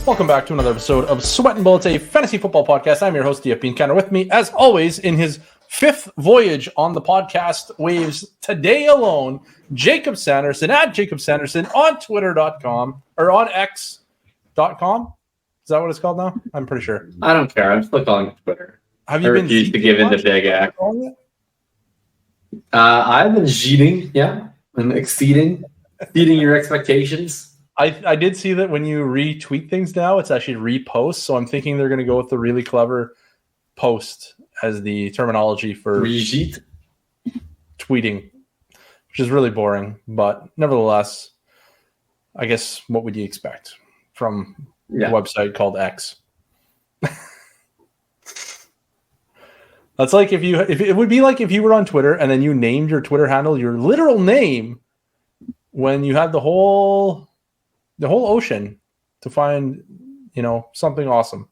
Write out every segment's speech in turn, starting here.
Welcome back to another episode of Sweatin' Bullets, a fantasy football podcast. I'm your host, DFB Encounter. With me, as always, in his fifth voyage on the podcast waves today alone, Jacob Sanderson at Jacob Sanderson on Twitter.com or on X.com. Is that what it's called now? I'm pretty sure. I don't care. I'm still calling it Twitter. Have you been refused to give in to Big X? I've been cheating, yeah, and exceeding your expectations. I did see that when you retweet things now, it's actually repost. So I'm thinking they're going to go with the really clever post as the terminology for tweeting, which is really boring. But nevertheless, I guess what would you expect from a website called X? That's like if it would be like if you were on Twitter and then you named your Twitter handle your literal name when you had the whole ocean to find, something awesome.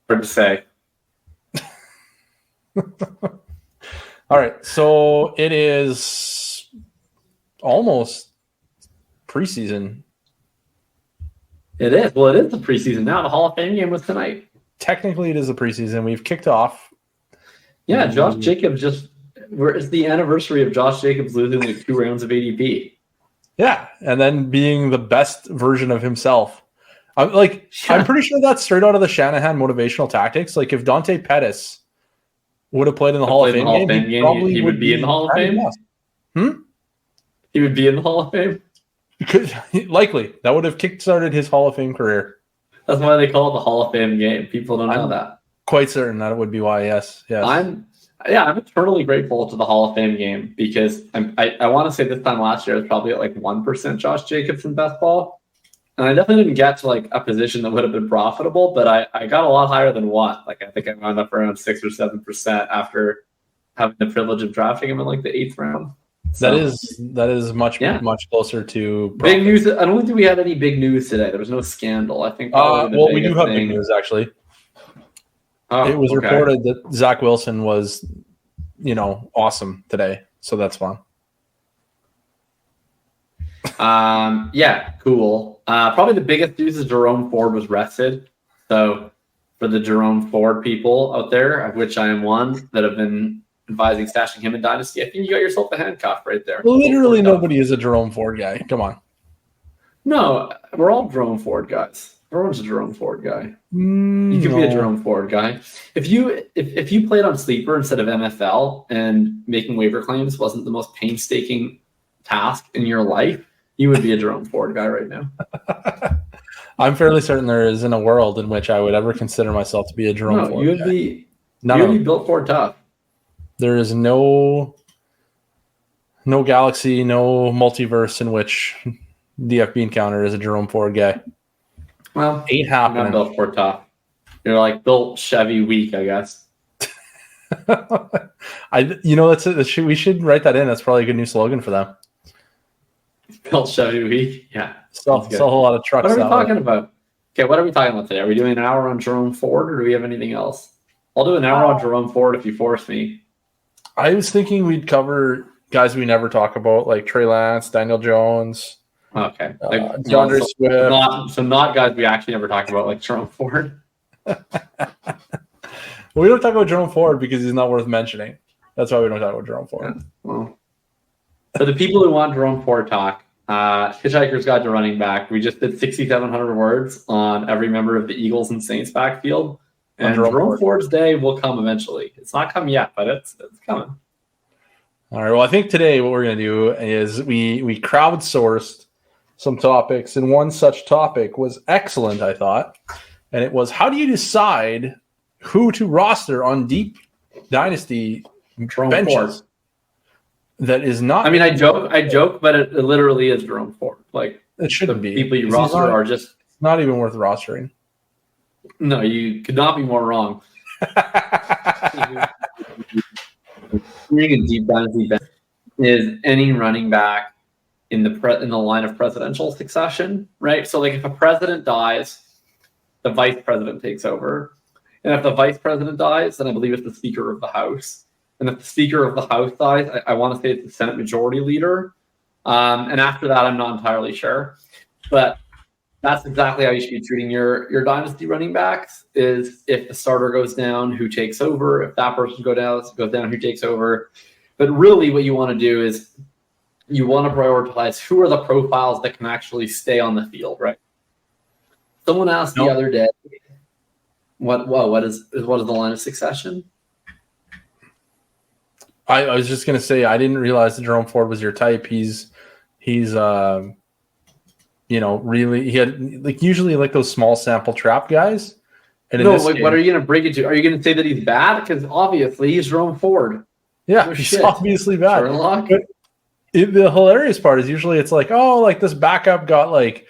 Hard to say. All right, so it is almost preseason. It is. Well, it is the preseason now. The Hall of Fame game was tonight. Technically, it is the preseason. We've kicked off. Yeah, Josh Jacobs it's the anniversary of Josh Jacobs losing like 2 rounds of ADP. Yeah, and then being the best version of himself. I'm pretty sure that's straight out of the Shanahan motivational tactics. Like if Dante Pettis would have played in the Hall of Fame game, he would be in the Hall of Fame. He would be in the Hall of Fame. Likely, that would have kickstarted his Hall of Fame career. That's why they call it the Hall of Fame game. People don't know that. Quite certain that it would be why. Yes. I'm eternally grateful to the Hall of Fame game because I want to say this time last year I was probably at like 1% Josh Jacobs in best ball. And I definitely didn't get to like a position that would have been profitable, but I got a lot higher than one. Like I think I wound up around 6 or 7% after having the privilege of drafting him in like the 8th round. So, that is much closer to big news. I don't think we had any big news today. There was no scandal. I think we do have big news actually. It was reported that Zach Wilson was, awesome today. So that's fun. Yeah, cool. Probably the biggest news is Jerome Ford was rested. So for the Jerome Ford people out there, of which I am one, that have been advising stashing him in Dynasty, I think you got yourself a handcuff right there. Literally nobody is a Jerome Ford guy. Come on. No, we're all Jerome Ford guys. Everyone's a Jerome Ford guy. You could be a Jerome Ford guy. If you played on Sleeper instead of MFL and making waiver claims wasn't the most painstaking task in your life, you would be a Jerome Ford guy right now. I'm fairly certain there isn't a world in which I would ever consider myself to be a Jerome Ford guy. You would be built for tough. There is no galaxy, no multiverse in which DFB Encounter is a Jerome Ford guy. Well, ain't happening. Not built for tough. You're like built Chevy weak, I guess. That's it. We should write that in. That's probably a good new slogan for them. Built Chevy week, yeah. Sell a whole lot of trucks. What are we talking about? Okay, what are we talking about today? Are we doing an hour on Jerome Ford, or do we have anything else? I'll do an hour on Jerome Ford if you force me. I was thinking we'd cover guys we never talk about, like Trey Lance, Daniel Jones. Okay. DeAndre Swift. Not guys we actually never talk about, like Jerome Ford. We don't talk about Jerome Ford because he's not worth mentioning. That's why we don't talk about Jerome Ford. Yeah, well. For the people who want Jerome Ford talk, Hitchhiker's Guide to Running Back. We just did 6,700 words on every member of the Eagles and Saints backfield. And Jerome Ford's day will come eventually. It's not come yet, but it's coming. All right. Well, I think today what we're going to do is we crowdsourced some topics, and one such topic was excellent, I thought. And it was, how do you decide who to roster on deep dynasty benches? Ford. That is not. I mean, I joke, but it literally is Jerome Ford. Like, it shouldn't be. People you roster are just not even worth rostering. No, you could not be more wrong. Being a deep dynasty bench is any running back in the line of presidential succession, right? So, like, if a president dies, the vice president takes over, and if the vice president dies, then I believe it's the Speaker of the House. and the Speaker of the House size, I want to say it's the Senate Majority Leader. And after that, I'm not entirely sure. But that's exactly how you should be treating your dynasty running backs, is if the starter goes down, who takes over? If that person goes down, who takes over? But really what you want to do is you want to prioritize who are the profiles that can actually stay on the field, right? Someone asked the other day, what is the line of succession? I was just going to say, I didn't realize that Jerome Ford was your type. He's really, he had like usually like those small sample trap guys. And what are you going to break it to? Are you going to say that he's bad? Because obviously he's Jerome Ford. Yeah, he's obviously bad. The hilarious part is usually it's like, oh, like this backup got like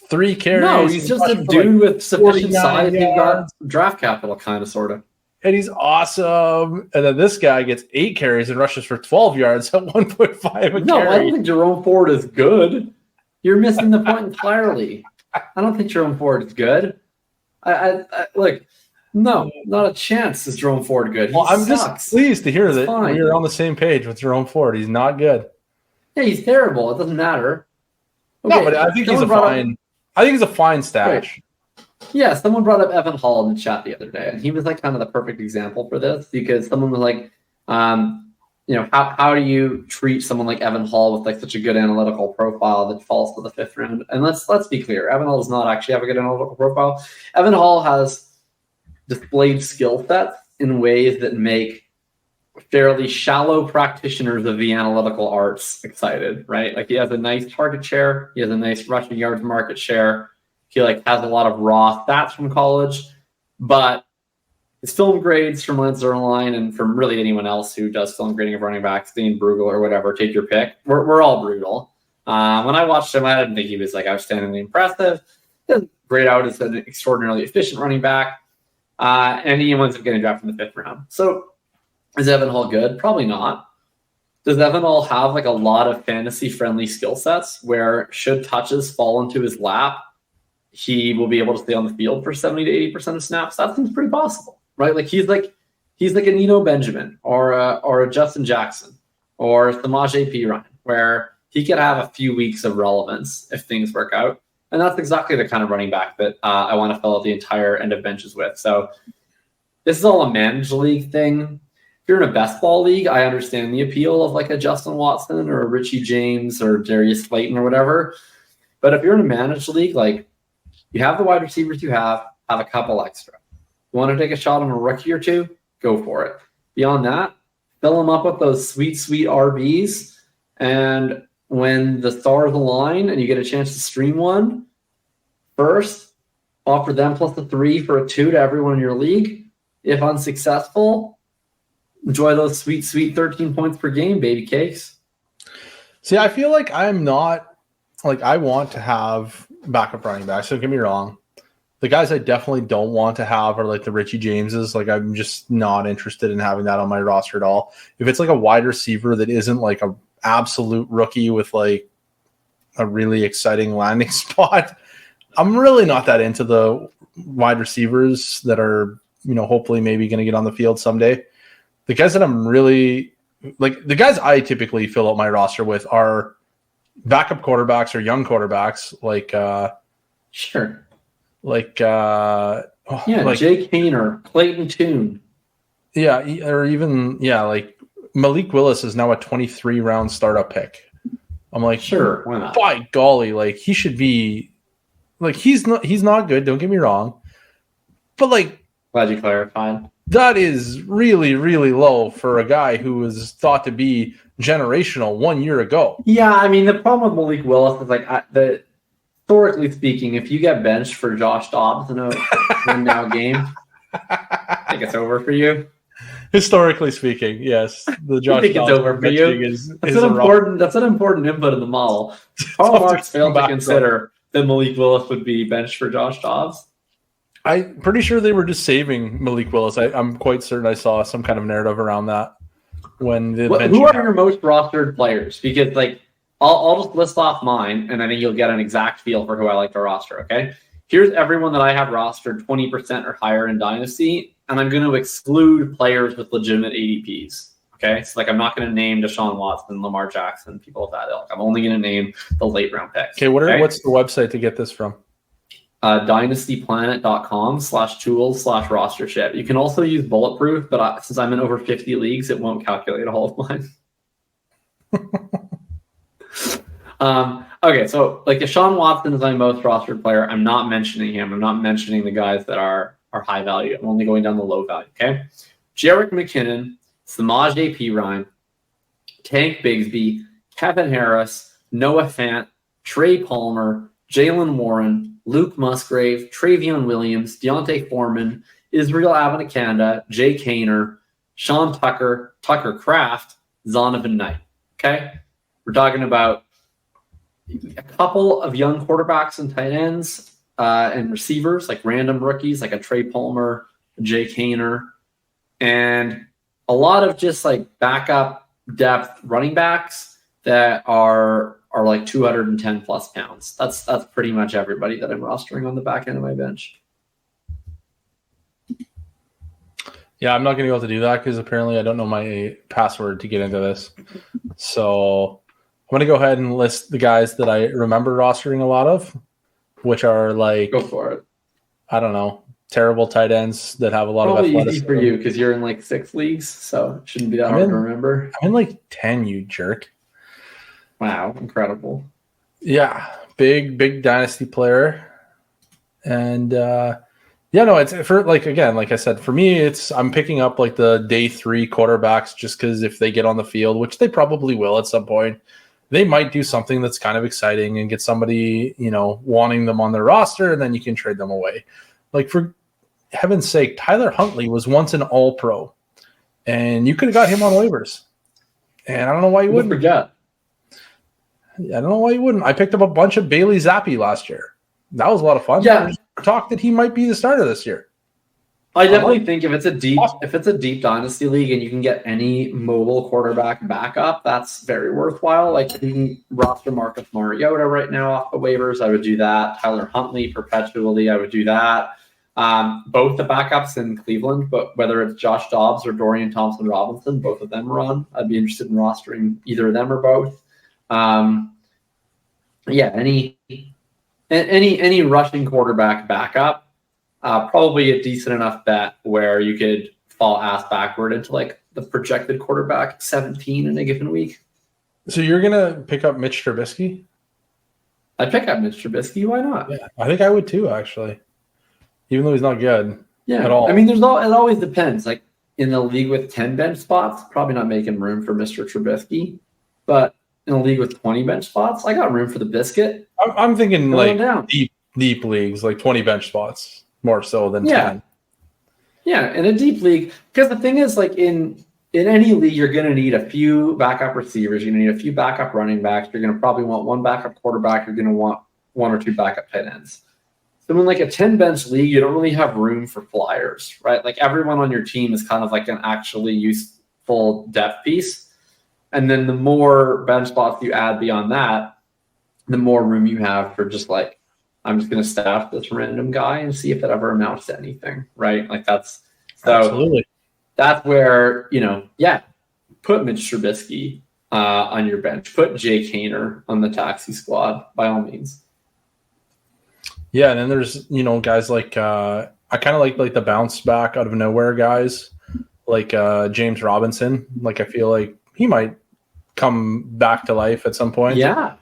3 carries. No, he's just a dude with sufficient size. He got draft capital, kind of, sort of. And he's awesome. And then this guy gets 8 carries and rushes for 12 yards at 1.5 a carry. No, I don't think Jerome Ford is good. You're missing the point entirely. I don't think Jerome Ford is good. Look, no, not a chance is Jerome Ford good. I'm just pleased to hear that we're on the same page with Jerome Ford. He's not good. Yeah, he's terrible. It doesn't matter. Okay, no, but I think he's a fine. I think he's a fine stash. Right. Yeah, someone brought up Evan Hall in the chat the other day, and he was like kind of the perfect example for this, because someone was like, how do you treat someone like Evan Hall with like such a good analytical profile that falls to the 5th round? And let's be clear, Evan Hall does not actually have a good analytical profile. Evan Hall has displayed skill sets in ways that make fairly shallow practitioners of the analytical arts excited, right? Like he has a nice target share, he has a nice rushing yards market share, he like has a lot of raw stats from college, but his film grades from Lance Zierlein and from really anyone else who does film grading of running backs, Dean Bruegel or whatever, take your pick. We're all brutal. When I watched him, I didn't think he was like outstandingly impressive. He doesn't grade out as an extraordinarily efficient running back, and he ends up getting drafted in the 5th round. So is Evan Hall good? Probably not. Does Evan Hall have like a lot of fantasy-friendly skill sets where should touches fall into his lap, he will be able to stay on the field for 70 to 80% of snaps? That seems pretty possible, right? Like he's like a Nino Benjamin or a Justin Jackson or Samaje Perine, where he could have a few weeks of relevance if things work out. And that's exactly the kind of running back that I want to fill out the entire end of benches with. So this is all a managed league thing. If you're in a best ball league, I understand the appeal of like a Justin Watson or a Richie James or Darius Slayton or whatever. But if you're in a managed league, like you have the wide receivers you have a couple extra. You want to take a shot on a rookie or two? Go for it. Beyond that, fill them up with those sweet, sweet RBs. And when the stars align and you get a chance to stream one, first, offer them plus a 3 for a 2 to everyone in your league. If unsuccessful, enjoy those sweet, sweet 13 points per game, baby cakes. See, I feel like I'm not like I want to have backup running backs. Don't get me wrong. The guys I definitely don't want to have are like the Richie Jameses. Like I'm just not interested in having that on my roster at all. If it's like a wide receiver that isn't like a absolute rookie with like a really exciting landing spot, I'm really not that into the wide receivers that are, hopefully maybe going to get on the field someday. The guys that I'm really like, the guys I typically fill out my roster with are backup quarterbacks or young quarterbacks, like sure. Like Jake Hayner, Clayton Tune. Yeah, or even like Malik Willis is now a 23 round startup pick. I'm like, sure, why not? By golly, like he should be like he's not good, don't get me wrong. But like, glad you clarified. That is really, really low for a guy who was thought to be generational 1 year ago. Yeah, I mean the problem with Malik Willis is like historically speaking, if you get benched for Josh Dobbs in a win-now game, I think it's over for you. Historically speaking, yes, the Josh Dobbs it's over for you. That's an important input in the model. Paul Marks failed to consider that Malik Willis would be benched for Josh Dobbs. I'm pretty sure they were just saving Malik Willis. I'm quite certain I saw some kind of narrative around that when the who are your most rostered players? Because like I'll just list off mine, and I think you'll get an exact feel for who I like to roster. Okay, here's everyone that I have rostered 20% or higher in Dynasty, and I'm going to exclude players with legitimate ADPs. Okay, so like I'm not going to name Deshaun Watson, Lamar Jackson, people of that ilk. I'm only going to name the late round picks. Okay, what's the website to get this from? dynastyplanet.com/tools/rostership. You can also use Bulletproof, but since I'm in over 50 leagues, it won't calculate all of mine. Okay, so like Deshaun Watson is my most rostered player. I'm not mentioning him. I'm not mentioning the guys that are high value. I'm only going down the low value. Okay, Jerick McKinnon, Samaje Perine, Tank Bigsby, Kevin Harris, Noah Fant, Trey Palmer, Jalen Warren, Luke Musgrave, Travion Williams, Deontay Foreman, Israel Abanikanda, Jay Kaner, Sean Tucker, Tucker Kraft, Zonovan Knight. Okay, we're talking about a couple of young quarterbacks and tight ends and receivers, like random rookies, like a Trey Palmer, Jay Kaner, and a lot of just like backup depth running backs that are like 210 plus pounds. That's pretty much everybody that I'm rostering on the back end of my bench. Yeah, I'm not going to be able to do that because apparently I don't know my password to get into this. So I'm going to go ahead and list the guys that I remember rostering a lot of, which are like, go for it. I don't know, terrible tight ends that have a lot Probably of athleticism. Easy for you because you're in like 6 leagues, so it shouldn't be that hard to remember. I'm in like 10, you jerk. Wow, incredible. Yeah, big dynasty player. And it's for like, again, like I said, for me, I'm picking up like the day 3 quarterbacks just because if they get on the field, which they probably will at some point, they might do something that's kind of exciting and get somebody, wanting them on their roster, and then you can trade them away. Like, for heaven's sake, Tyler Huntley was once an all-pro, and you could have got him on waivers. And I don't know why you wouldn't. Forget. I don't know why you wouldn't. I picked up a bunch of Bailey Zappi last year. That was a lot of fun. Yeah. There's talk that he might be the starter this year. I definitely think if it's a deep dynasty league and you can get any mobile quarterback backup, that's very worthwhile. Like if you can roster Marcus Mariota right now off the waivers, I would do that. Tyler Huntley perpetually, I would do that. Both the backups in Cleveland, but whether it's Josh Dobbs or Dorian Thompson-Robinson, both of them are on. I'd be interested in rostering either of them or both. Any rushing quarterback backup. Probably a decent enough bet where you could fall ass backward into like the projected quarterback 17 in a given week. So you're gonna pick up Mitch Trubisky? I'd pick up Mitch Trubisky. Why not? Yeah, I think I would too, actually. Even though he's not good at all. I mean, it always depends. Like in the league with 10 bench spots, probably not making room for Mr. Trubisky. But in a league with 20 bench spots, I got room for the biscuit. I'm thinking like deep leagues, like 20 bench spots. More so than 10. Yeah, in a deep league. Because the thing is, like in any league, you're going to need a few backup receivers. You're going to need a few backup running backs. You're going to probably want one backup quarterback. You're going to want 1 or 2 backup tight ends. So in like a 10-bench league, you don't really have room for flyers, right? Like everyone on your team is kind of like an actually useful depth piece. And then the more bench spots you add beyond that, the more room you have for just like, I'm just going to staff this random guy and see if it ever amounts to anything, right? Like absolutely. That's where, put Mitch Trubisky on your bench. Put Jay Kaner on the taxi squad by all means. Yeah, and then there's, guys like I kind of like the bounce back out of nowhere guys like James Robinson. Like I feel like he might come back to life at some point. Yeah.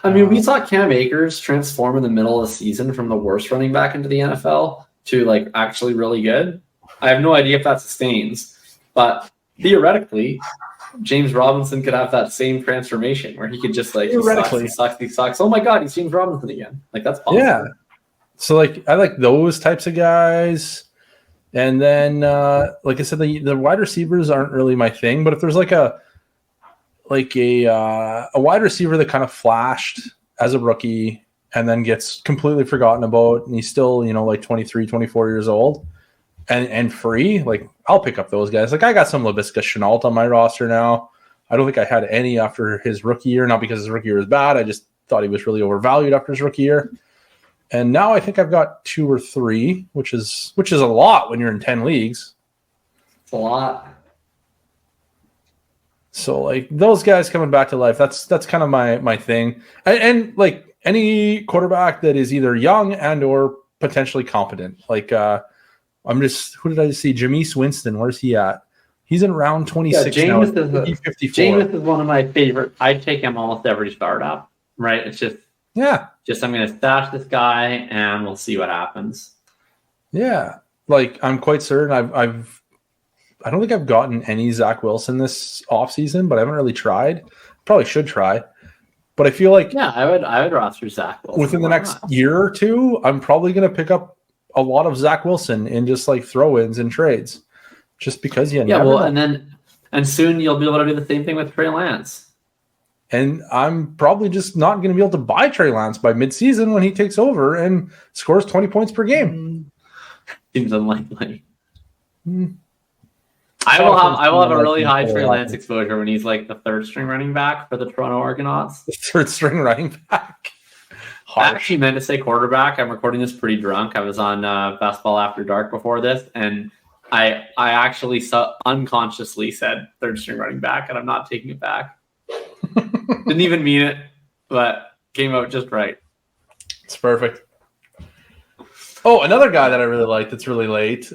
I mean, we saw Cam Akers transform in the middle of the season from the worst running back into the NFL to like actually really good. I have no idea if that sustains, but theoretically, James Robinson could have that same transformation where he could just like he sucks. Oh my God, he's James Robinson again. Like that's possible. Yeah. So like I like those types of guys, and then like I said, the wide receivers aren't really my thing. But if there's like a wide receiver that kind of flashed as a rookie and then gets completely forgotten about, and he's still, like 23, 24 years old and free, like I'll pick up those guys. Like I got some LaVisca Chenault on my roster now. I don't think I had any after his rookie year, not because his rookie year was bad. I just thought he was really overvalued after his rookie year. And now I think I've got 2 or 3, which is a lot when you're in 10 leagues. It's a lot. So like those guys coming back to life, that's kind of my thing. And like any quarterback that is either young and or potentially competent. Like who did I see? Jameis Winston, where's he at? He's in round 26 now. Jameis is one of my favorite. I'd take him almost every startup, right? It's just I'm going to stash this guy and we'll see what happens. Yeah. Like I'm quite certain I don't think I've gotten any Zach Wilson this offseason, but I haven't really tried. Probably should try. But I feel like I would roster Zach Wilson. Within the next year or two, I'm probably going to pick up a lot of Zach Wilson in just like throw-ins and trades. Just because never know. And soon you'll be able to do the same thing with Trey Lance. And I'm probably just not going to be able to buy Trey Lance by midseason when he takes over and scores 20 points per game. Seems unlikely. I will have a really high Trey Lance exposure when he's like the third string running back for the Toronto Argonauts. The third string running back. I actually meant to say quarterback. I'm recording this pretty drunk. I was on Basketball After Dark before this, and I actually unconsciously said third string running back, and I'm not taking it back. Didn't even mean it, but came out just right. It's perfect. Oh, another guy that I really like that's really late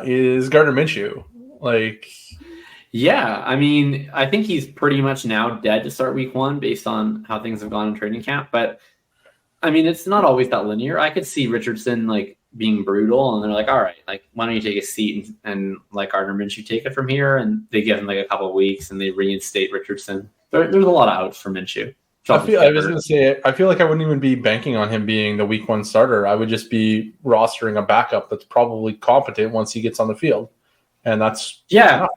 is Gardner Minshew. I mean, I think he's pretty much now dead to start week one based on how things have gone in training camp. But I mean, it's not always that linear. I could see Richardson being brutal, and they're like, all right, why don't you take a seat and Gardner Minshew take it from here? And they give him a couple of weeks and they reinstate Richardson. There's a lot of outs for Minshew. I was going to say, I feel like I wouldn't even be banking on him being the week one starter. I would just be rostering a backup that's probably competent once he gets on the field. And that's enough.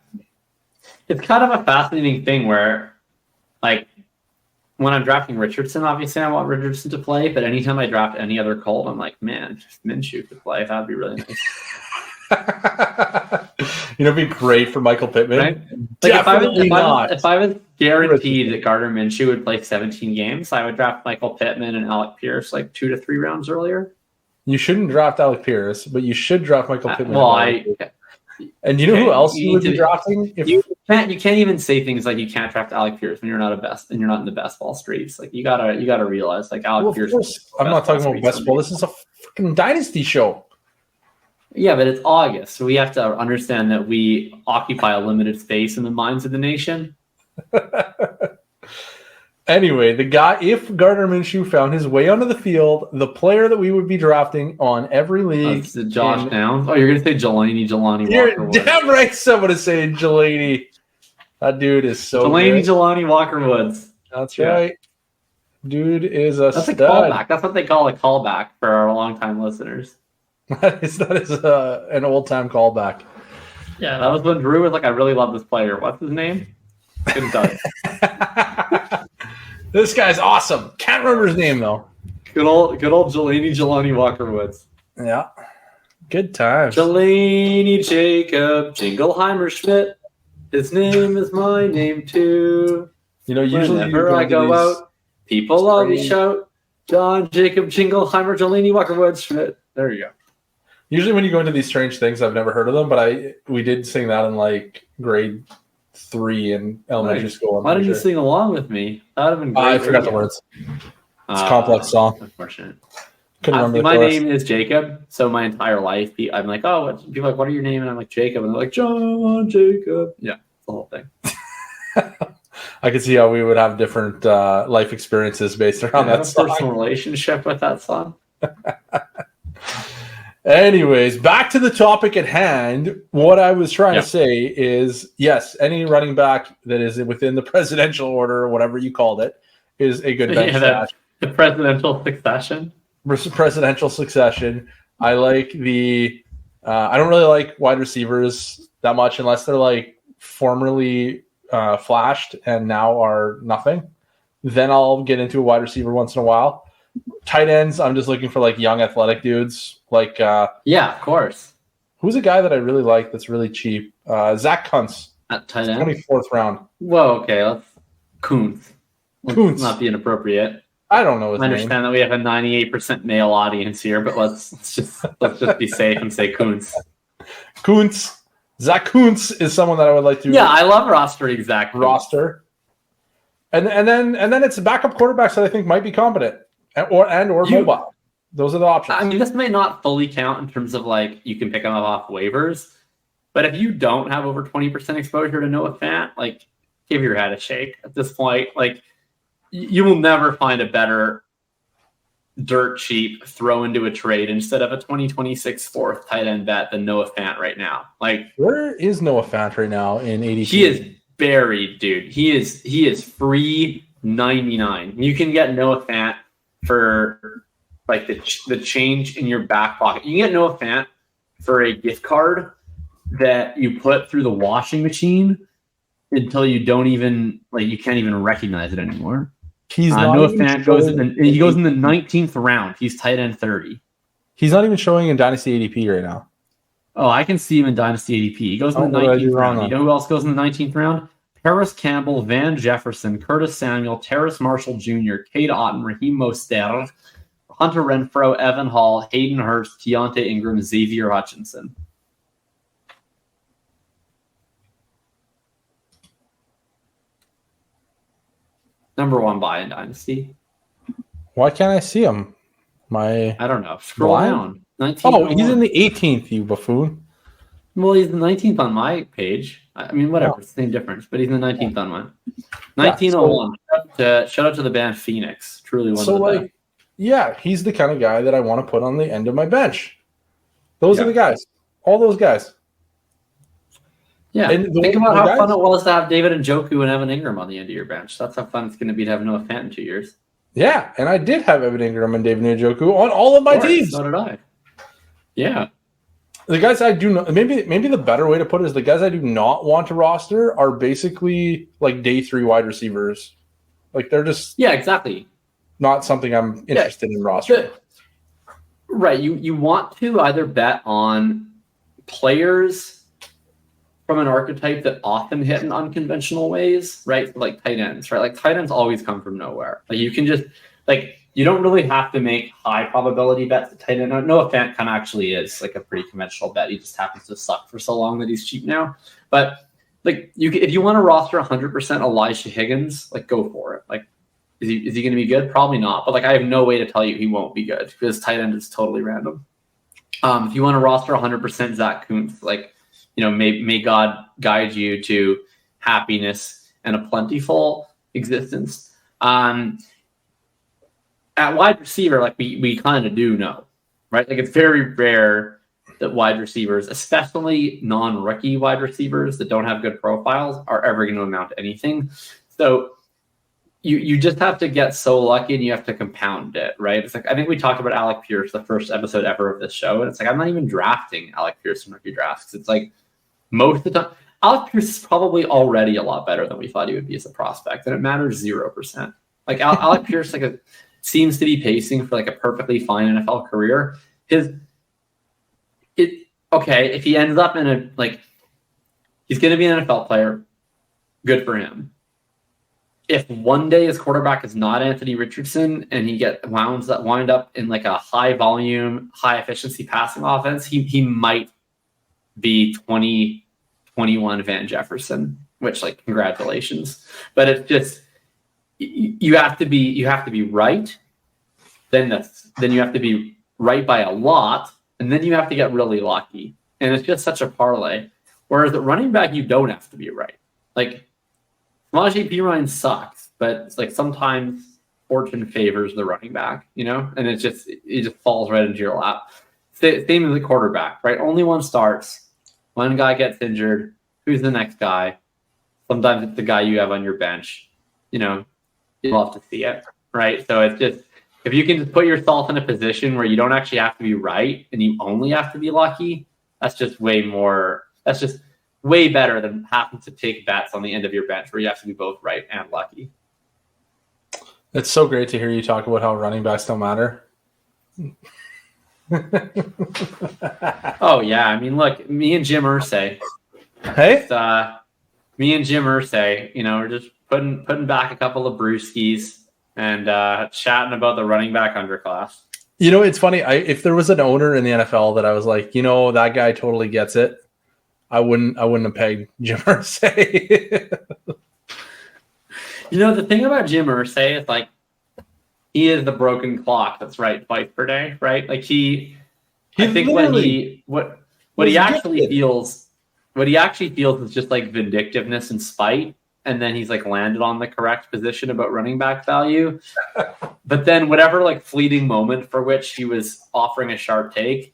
It's kind of a fascinating thing where, when I'm drafting Richardson, obviously I want Richardson to play, but anytime I draft any other Colt, I'm like, man, just Minshew to play. That'd be really nice. It'd be great for Michael Pittman. Right? If I was guaranteed that Gardner Minshew would play 17 games, I would draft Michael Pittman and Alec Pierce 2 to 3 rounds earlier. You shouldn't draft Alec Pierce, but you should draft Michael Pittman. And you know who else you would be drafting? You can't even say things like you can't draft Alec Pierce when you're not in the best ball streets. You gotta realize Alec Pierce. I'm not talking about best ball. This is a fucking dynasty show. Yeah, but it's August, so we have to understand that we occupy a limited space in the minds of the nation. Anyway, if Gardner Minshew found his way onto the field, the player that we would be drafting on every league. That's Josh Downs. Oh, you're going to say Jelani You're damn right someone is saying Jelani. That dude is so good. Jelani Walker Woods. That's right. Dude is a stud. A callback. That's what they call a callback for our longtime listeners. That is an old-time callback. Yeah, that was when Drew was like, I really love this player. What's his name? Couldn't tell you. This guy's awesome. Can't remember his name though. Good old Jelani Walker Woods. Yeah. Good times. Jelani Jacob Jingleheimer Schmidt. His name is my name too. Usually whenever I go out, people always shout, John Jacob Jingleheimer Jelani Walker Woods Schmidt. There you go. Usually when you go into these strange things, I've never heard of them, but we did sing that in grade 3 in elementary school. Why didn't you sing along with me? That would have been great. I forgot the words. It's a complex song. Unfortunate. Couldn't remember my name is Jacob, so my entire life, I'm like, people are like, what are your name? And I'm like, Jacob. And they're like, John Jacob. Yeah, the whole thing. I could see how we would have different life experiences based around that song. Personal relationship with that song. Anyways, back to the topic at hand. What I was trying to say is, yes, any running back that is within the presidential order, or whatever you called it, is a good bench stash. The presidential succession. Presidential succession. I like I don't really like wide receivers that much unless they're formerly flashed and now are nothing. Then I'll get into a wide receiver once in a while. Tight ends, I'm just looking for young athletic dudes. Yeah, of course. Who's a guy that I really like that's really cheap? Zach Kuntz. At tight end? 24th round. Whoa, okay. Let's not be inappropriate. I don't know his name. I understand that we have a 98% male audience here, but let's just be safe and say Kuntz. Kuntz. Zach Kuntz is someone that I would like to. Yeah, I love rostering Zach Kuntz. Roster. And then it's backup quarterbacks that I think might be competent or mobile. Those are the options. I mean, this may not fully count in terms of like you can pick them up off waivers, but if you don't have over 20% exposure to Noah Fant, like give your head a shake at this point. Like you will never find a better dirt cheap throw into a trade instead of a 2026 fourth tight end bet than Noah Fant right now. Like where is Noah Fant right now in ADP? He is buried, dude. He is free 99. You can get Noah Fant for like the change in your back pocket. You can get Noah Fant for a gift card that you put through the washing machine until you don't even like you can't even recognize it anymore. Noah Fant goes in the 19th round. He's tight end 30. He's not even showing in Dynasty ADP right now. Oh, I can see him in Dynasty ADP. He goes in the 19th round. You know who else goes in the 19th round? Paris Campbell, Van Jefferson, Curtis Samuel, Terrace Marshall Jr., Cade Otton, Raheem Mostert, Hunter Renfrow, Evan Hall, Hayden Hurst, Keontae Ingram, Xavier Hutchinson. Number one buy in Dynasty. Why can't I see him? I don't know. Scroll down. 19. Oh, he's in the 18th, you buffoon. Well, he's the 19th on my page. I mean, whatever. It's the same difference, but he's in the 19th on mine. 1901. Shout out to the band Phoenix. Truly one of the best. Yeah, he's the kind of guy that I want to put on the end of my bench. Those are the guys. All those guys. Yeah, and think about how fun it was to have David Njoku and Evan Ingram on the end of your bench. That's how fun it's going to be to have Noah Fant in 2 years. Yeah, and I did have Evan Ingram and David Njoku on all of my teams. So did I. Yeah. The guys I do not, maybe the better way to put it is the guys I do not want to roster are basically like day 3 wide receivers. Like they're just exactly not something I'm interested in rostering. Right. You want to either bet on players from an archetype that often hit in unconventional ways, right? Like tight ends, right? Like tight ends always come from nowhere. Like you can just you don't really have to make high probability bets at tight end. Noah Fant kind of actually is like a pretty conventional bet. He just happens to suck for so long that he's cheap now. But like if you want to roster 100% Elijah Higgins, like go for it. Like is he going to be good? Probably not. But like I have no way to tell you he won't be good because tight end is totally random. If you want to roster 100% Zach Kuntz, like may God guide you to happiness and a plentiful existence. At wide receiver, like we kind of do know, right? Like it's very rare that wide receivers, especially non-rookie wide receivers that don't have good profiles, are ever going to amount to anything. So you just have to get so lucky and you have to compound it, right? It's like I think we talked about Alec Pierce the first episode ever of this show, and it's like I'm not even drafting Alec Pierce in rookie drafts because it's like most of the time Alec Pierce is probably already a lot better than we thought he would be as a prospect, and it matters 0%. Like Alec Pierce, seems to be pacing for like a perfectly fine NFL career. If he ends up in he's going to be an NFL player. Good for him. If one day his quarterback is not Anthony Richardson and he wind up in like a high volume, high efficiency passing offense, he might be 2021 Van Jefferson, which congratulations. But it's just, you have to be right. Then you have to be right by a lot, and then you have to get really lucky. And it's just such a parlay. Whereas at running back, you don't have to be right. Like Samaje Perine sucks, but it's sometimes fortune favors the running back, and it just falls right into your lap. Same as the quarterback, right? Only one starts. One guy gets injured. Who's the next guy? Sometimes it's the guy you have on your bench. You'd love to see it, right? So it's just, if you can just put yourself in a position where you don't actually have to be right and you only have to be lucky, that's just way better than having to take bets on the end of your bench where you have to be both right and lucky. It's so great to hear you talk about how running backs don't matter. Oh, yeah. I mean, look, me and Jim Irsay. Hey? Me and Jim Irsay, we're just putting back a couple of brewskis and chatting about the running back underclass. It's funny. If there was an owner in the NFL that I was like, that guy totally gets it, I wouldn't have pegged Jim Irsay. The thing about Jim Irsay is like he is the broken clock that's right twice per day, right? Like I think what he actually feels is just like vindictiveness and spite, and then he's like landed on the correct position about running back value. But then whatever like fleeting moment for which he was offering a sharp take,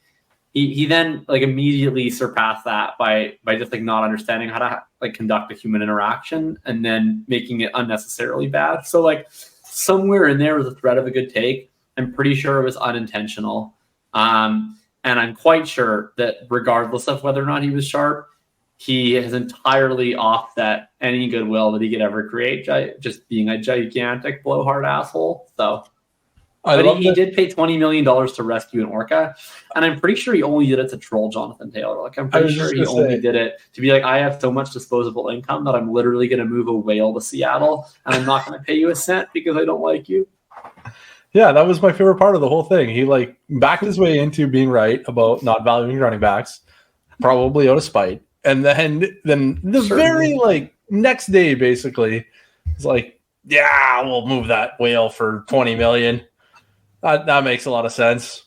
he then like immediately surpassed that by just like not understanding how to like conduct a human interaction and then making it unnecessarily bad. So like somewhere in there was a thread of a good take. I'm pretty sure it was unintentional. And I'm quite sure that regardless of whether or not he was sharp, he has entirely offset any goodwill that he could ever create, just being a gigantic blowhard asshole. So, but he did pay $20 million to rescue an orca, and I'm pretty sure he only did it to troll Jonathan Taylor. Like I'm pretty sure he only did it to be like, I have so much disposable income that I'm literally going to move a whale to Seattle, and I'm not going to pay you a cent because I don't like you. Yeah, that was my favorite part of the whole thing. He like backed his way into being right about not valuing running backs, probably out of spite. And then the very like next day, basically, it's like, yeah, we'll move that whale for $20 million. That makes a lot of sense.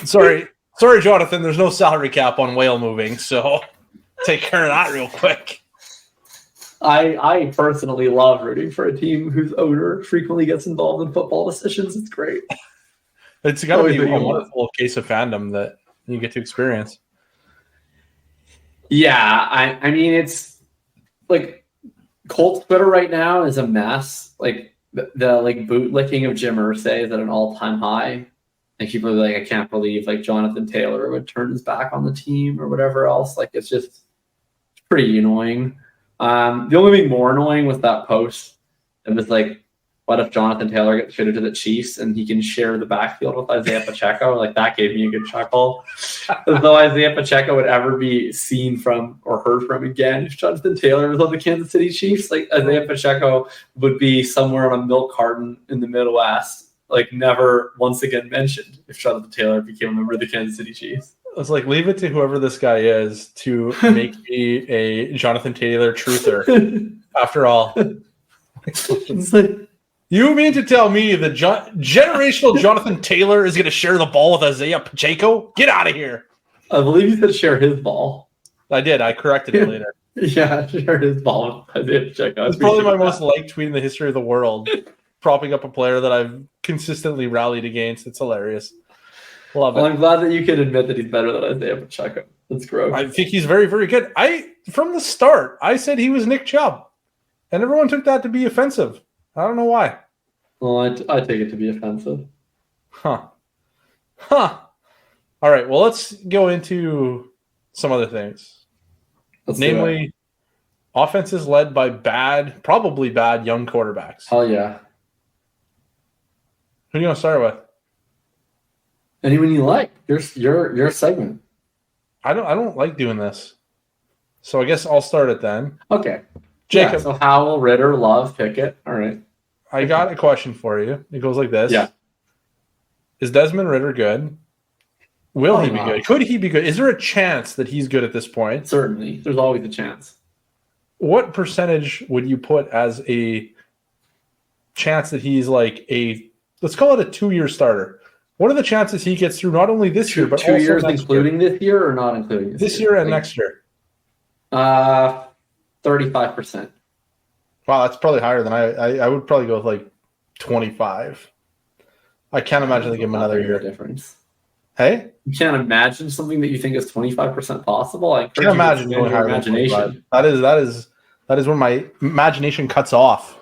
Sorry, Jonathan. There's no salary cap on whale moving, so take care of that real quick. I personally love rooting for a team whose owner frequently gets involved in football decisions. It's great. It's got to be a wonderful case of fandom that you get to experience. Yeah, I mean, it's like Colts Twitter right now is a mess. Like the like bootlicking of Jim Irsay is at an all-time high. And people are like, I can't believe like Jonathan Taylor would turn his back on the team or whatever else. Like it's pretty annoying. The only thing more annoying was that post. It was like, what if Jonathan Taylor gets traded to the Chiefs and he can share the backfield with Isaiah Pacheco? Like that gave me a good chuckle. As though Isaiah Pacheco would ever be seen from or heard from again if Jonathan Taylor was on the Kansas City Chiefs. Like Isaiah Pacheco would be somewhere on a milk carton in the Midwest, like never once again mentioned if Jonathan Taylor became a member of the Kansas City Chiefs. It's like, leave it to whoever this guy is to make me a Jonathan Taylor truther. After all, it's like, you mean to tell me that generational Jonathan Taylor is going to share the ball with Isaiah Pacheco? Get out of here. I believe he said share his ball. I did. I corrected it later. Yeah, share his ball with Isaiah Pacheco. It's probably my most liked tweet in the history of the world, propping up a player that I've consistently rallied against. It's hilarious. Love it. Well, I'm glad that you can admit that he's better than Isaiah Pacheco. That's gross. I think he's very, very good. From the start, I said he was Nick Chubb, and everyone took that to be offensive. I don't know why. Well, I take it to be offensive. Huh. All right, well, let's go into some other things. Namely, offenses led by probably bad young quarterbacks. Hell yeah. Who do you want to start with? Anyone you like. Your segment. I don't like doing this. So I guess I'll start it then. Okay. Jacob. Yeah, so Howell, Ritter, Love, Pickett. All right. I got a question for you. It goes like this. Yeah. Is Desmond Ritter good? Will he be good? Could he be good? Is there a chance that he's good at this point? Certainly. There's always a chance. What percentage would you put as a chance that he's like let's call it a 2-year starter? What are the chances he gets through not only this year, but 2 also years next including year? this year or not including this year and next year? 35%. Wow, that's probably higher than I would probably go with like 25. I can't imagine they give him another year difference. Hey? You can't imagine something that you think is 25% possible? I can't imagine going higher than 25. That is when my imagination cuts off.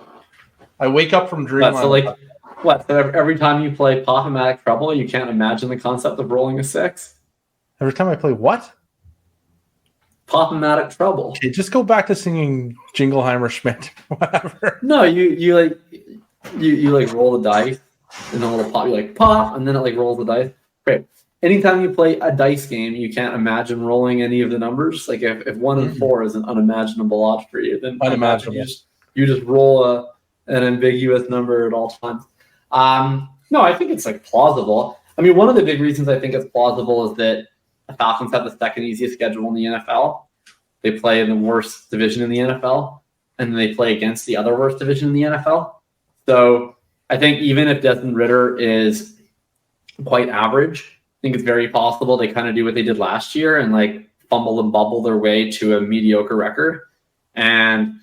I wake up from dreamland. So every time you play Pop-O-Matic Trouble, you can't imagine the concept of rolling a 6? Every time I play what? Pop-O-Matic Trouble. Okay, just go back to singing Jingleheimer Schmidt, whatever. No, you roll the dice, and then a little pop. You like pop, and then it like rolls the dice. Great. Anytime you play a dice game, you can't imagine rolling any of the numbers. Like if 1 and 4 is an unimaginable odds for you, then unimaginable. You just roll an ambiguous number at all times. No, I think it's like plausible. I mean, one of the big reasons I think it's plausible is that the Falcons have the second easiest schedule in the NFL. they play in the worst division in the NFL, and then they play against the other worst division in the NFL. So I think even if Desmond Ritter is quite average, I think it's very possible they kind of do what they did last year and like fumble and bubble their way to a mediocre record. And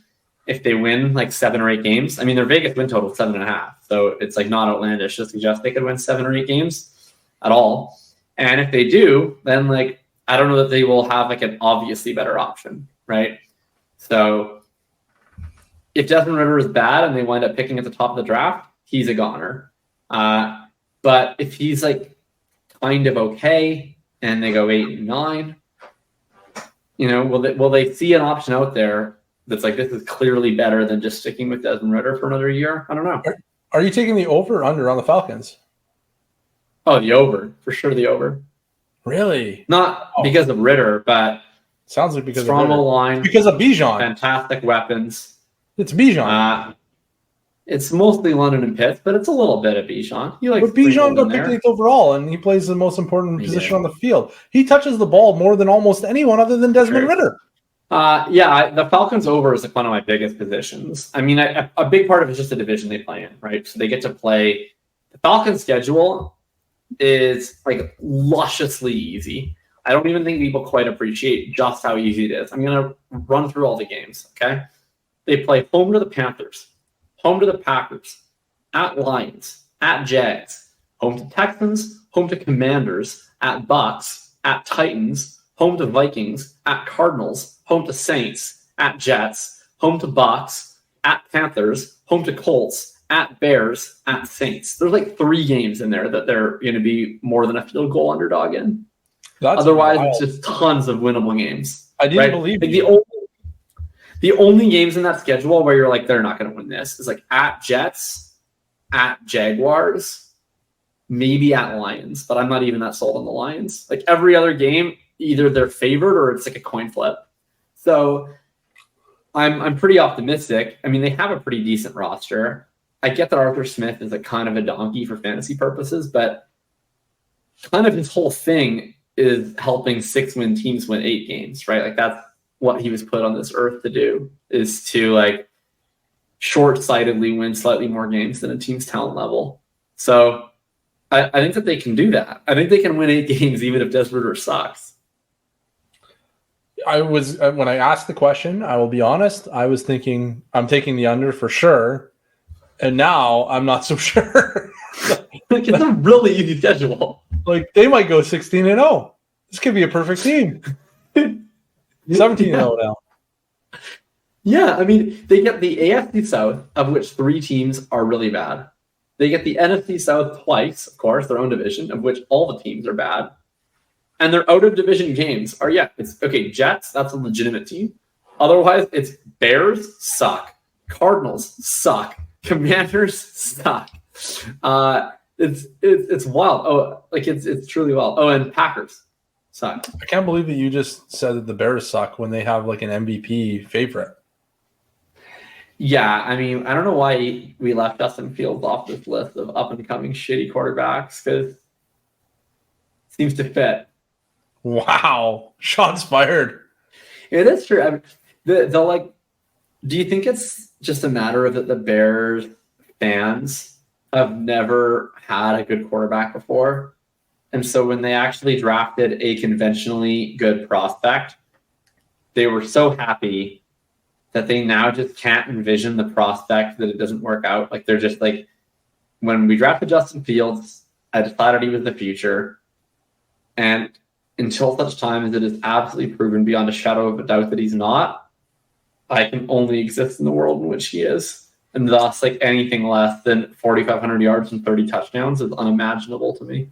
if they win like 7 or 8 games, I mean, their Vegas win total is 7.5. So it's like not outlandish to suggest they could win 7 or 8 games at all. And if they do, then like, I don't know that they will have like an obviously better option, right? So if Desmond Ritter is bad and they wind up picking at the top of the draft, he's a goner. But if he's like kind of okay and they go 8 and 9, you know, will they see an option out there that's like, this is clearly better than just sticking with Desmond Ritter for another year? I don't know. Are you taking the over or under on the Falcons? Oh, the over. For sure the over. Really? Not because of Ritter, but sounds like because strong of Ritter. line. Because of Bijan. Fantastic weapons. It's Bijan. It's mostly London and Pitts, but it's a little bit of Bijan. But Bijan got picked 8th overall, and he plays the most important position on the field. He touches the ball more than almost anyone other than Desmond Ritter. The Falcons over is like one of my biggest positions. I mean, a big part of it is just the division they play in, right? So they get to play. The Falcons' schedule is like lusciously easy. I don't even think people quite appreciate just how easy it is. I'm going to run through all the games, okay? They play home to the Panthers, home to the Packers, at Lions, at Jags, home to Texans, home to Commanders, at Bucks, at Titans, home to Vikings, at Cardinals, home to Saints, at Jets, home to Bucks, at Panthers, home to Colts, at Bears, at Saints. There's like 3 games in there that they're going to be more than a field goal underdog in. Otherwise, wild. It's just tons of winnable games. I didn't believe like the only games in that schedule where you're like, they're not going to win this is like at Jets, at Jaguars, maybe at Lions, but I'm not even that sold on the Lions. Like every other game, either they're favored or it's like a coin flip. So I'm pretty optimistic. I mean, they have a pretty decent roster. I get that Arthur Smith is a kind of a donkey for fantasy purposes, but kind of his whole thing is helping 6-win teams win 8 games, right? Like that's what he was put on this earth to do, is to like short-sightedly win slightly more games than a team's talent level. So I think that they can do that. I think they can win 8 games even if Desmond Ritter sucks. I was when I asked the question, I will be honest, I was thinking I'm taking the under for sure. And now I'm not so sure. Like, it's a really easy schedule. Like they might go 16-0. This could be a perfect team. 17-0 now. Yeah, I mean, they get the AFC South, of which 3 teams are really bad. They get the NFC South twice, of course, their own division, of which all the teams are bad. And their out-of-division games are, it's, okay, Jets, that's a legitimate team. Otherwise, it's Bears, suck. Cardinals, suck. Commanders, suck. It's wild. Oh, like it's truly wild. Oh, and Packers suck. I can't believe that you just said that the Bears suck when they have like an MVP favorite. Yeah, I mean, I don't know why we left Justin Fields off this list of up-and-coming shitty quarterbacks, because it seems to fit. Wow. Shots fired. Yeah, that's true. I mean, they'll like, do you think it's just a matter of that the Bears fans have never had a good quarterback before? And so when they actually drafted a conventionally good prospect, they were so happy that they now just can't envision the prospect that it doesn't work out. Like they're just like, when we drafted Justin Fields, I decided he was the future. And until such time as it is absolutely proven beyond a shadow of a doubt that he's not, I can only exist in the world in which he is. And thus, like anything less than 4,500 yards and 30 touchdowns is unimaginable to me.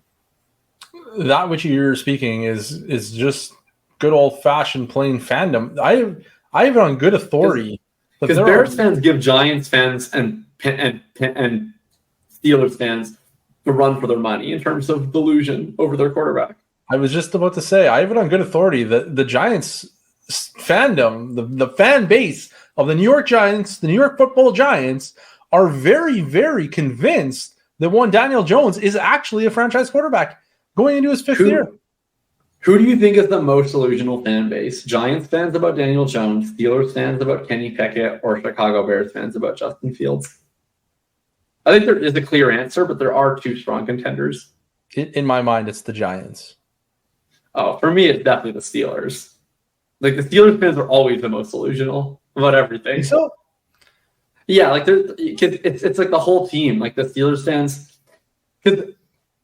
That which you're speaking is just good old-fashioned plain fandom. I have it on good authority. Because Bears fans give Giants fans and Steelers fans the run for their money in terms of delusion over their quarterback. I was just about to say, I have it on good authority that the Giants fandom, the fan base of the New York Giants, the New York Football Giants, are very, very convinced that one Daniel Jones is actually a franchise quarterback going into his 5th year. Who do you think is the most delusional fan base? Giants fans about Daniel Jones, Steelers fans about Kenny Pickett, or Chicago Bears fans about Justin Fields? I think there is a clear answer, but there are two strong contenders. In my mind, it's the Giants. Oh, for me, it's definitely the Steelers. Like, the Steelers fans are always the most delusional about everything. So, yeah, like it's like the whole team. Like the Steelers fans, because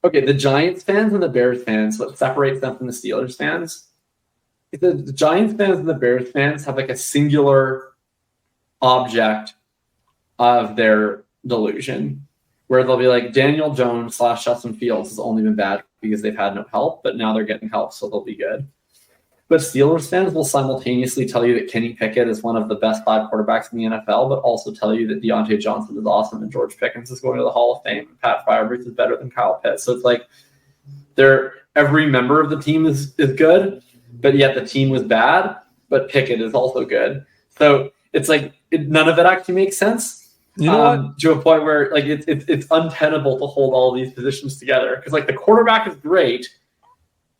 okay, the Giants fans and the Bears fans. What separates them from the Steelers fans? The Giants fans and the Bears fans have like a singular object of their delusion, where they'll be like Daniel Jones / Justin Fields has only been bad because they've had no help, but now they're getting help, so they'll be good. But Steelers fans will simultaneously tell you that Kenny Pickett is one of the best 5 quarterbacks in the NFL, but also tell you that Deontay Johnson is awesome and George Pickens is going to the Hall of Fame and Pat Freiermuth is better than Kyle Pitts. So it's like every member of the team is good, but yet the team was bad, but Pickett is also good. So it's like none of it actually makes sense. You know what? To a point where like it's untenable to hold all these positions together, because like the quarterback is great,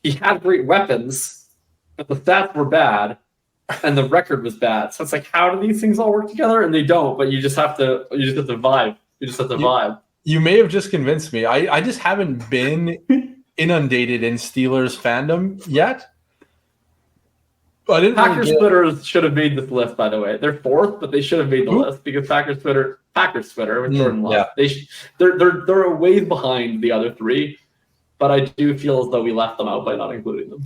he had great weapons, but the stats were bad, and the record was bad. So it's like, how do these things all work together? And they don't. But you just have to vibe. You just have to vibe. You may have just convinced me. I just haven't been inundated in Steelers fandom yet. I didn't. Packers Twitter should have made this list, by the way. They're 4th, but they should have made the list because Packers Twitter with Jordan Love. Yeah. They're a ways behind the other 3, but I do feel as though we left them out by not including them.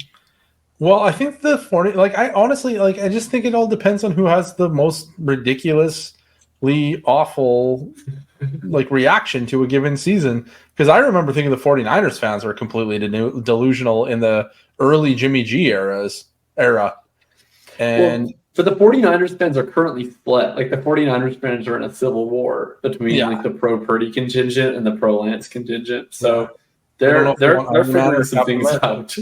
Well, I think the 40, I just think it all depends on who has the most ridiculously awful, reaction to a given season. Because I remember thinking the 49ers fans were completely delusional in the early Jimmy G era. And so the 49ers fans are currently split. Like the 49ers fans are in a civil war between like the pro Purdy contingent and the pro Lance contingent. So they're figuring some things out.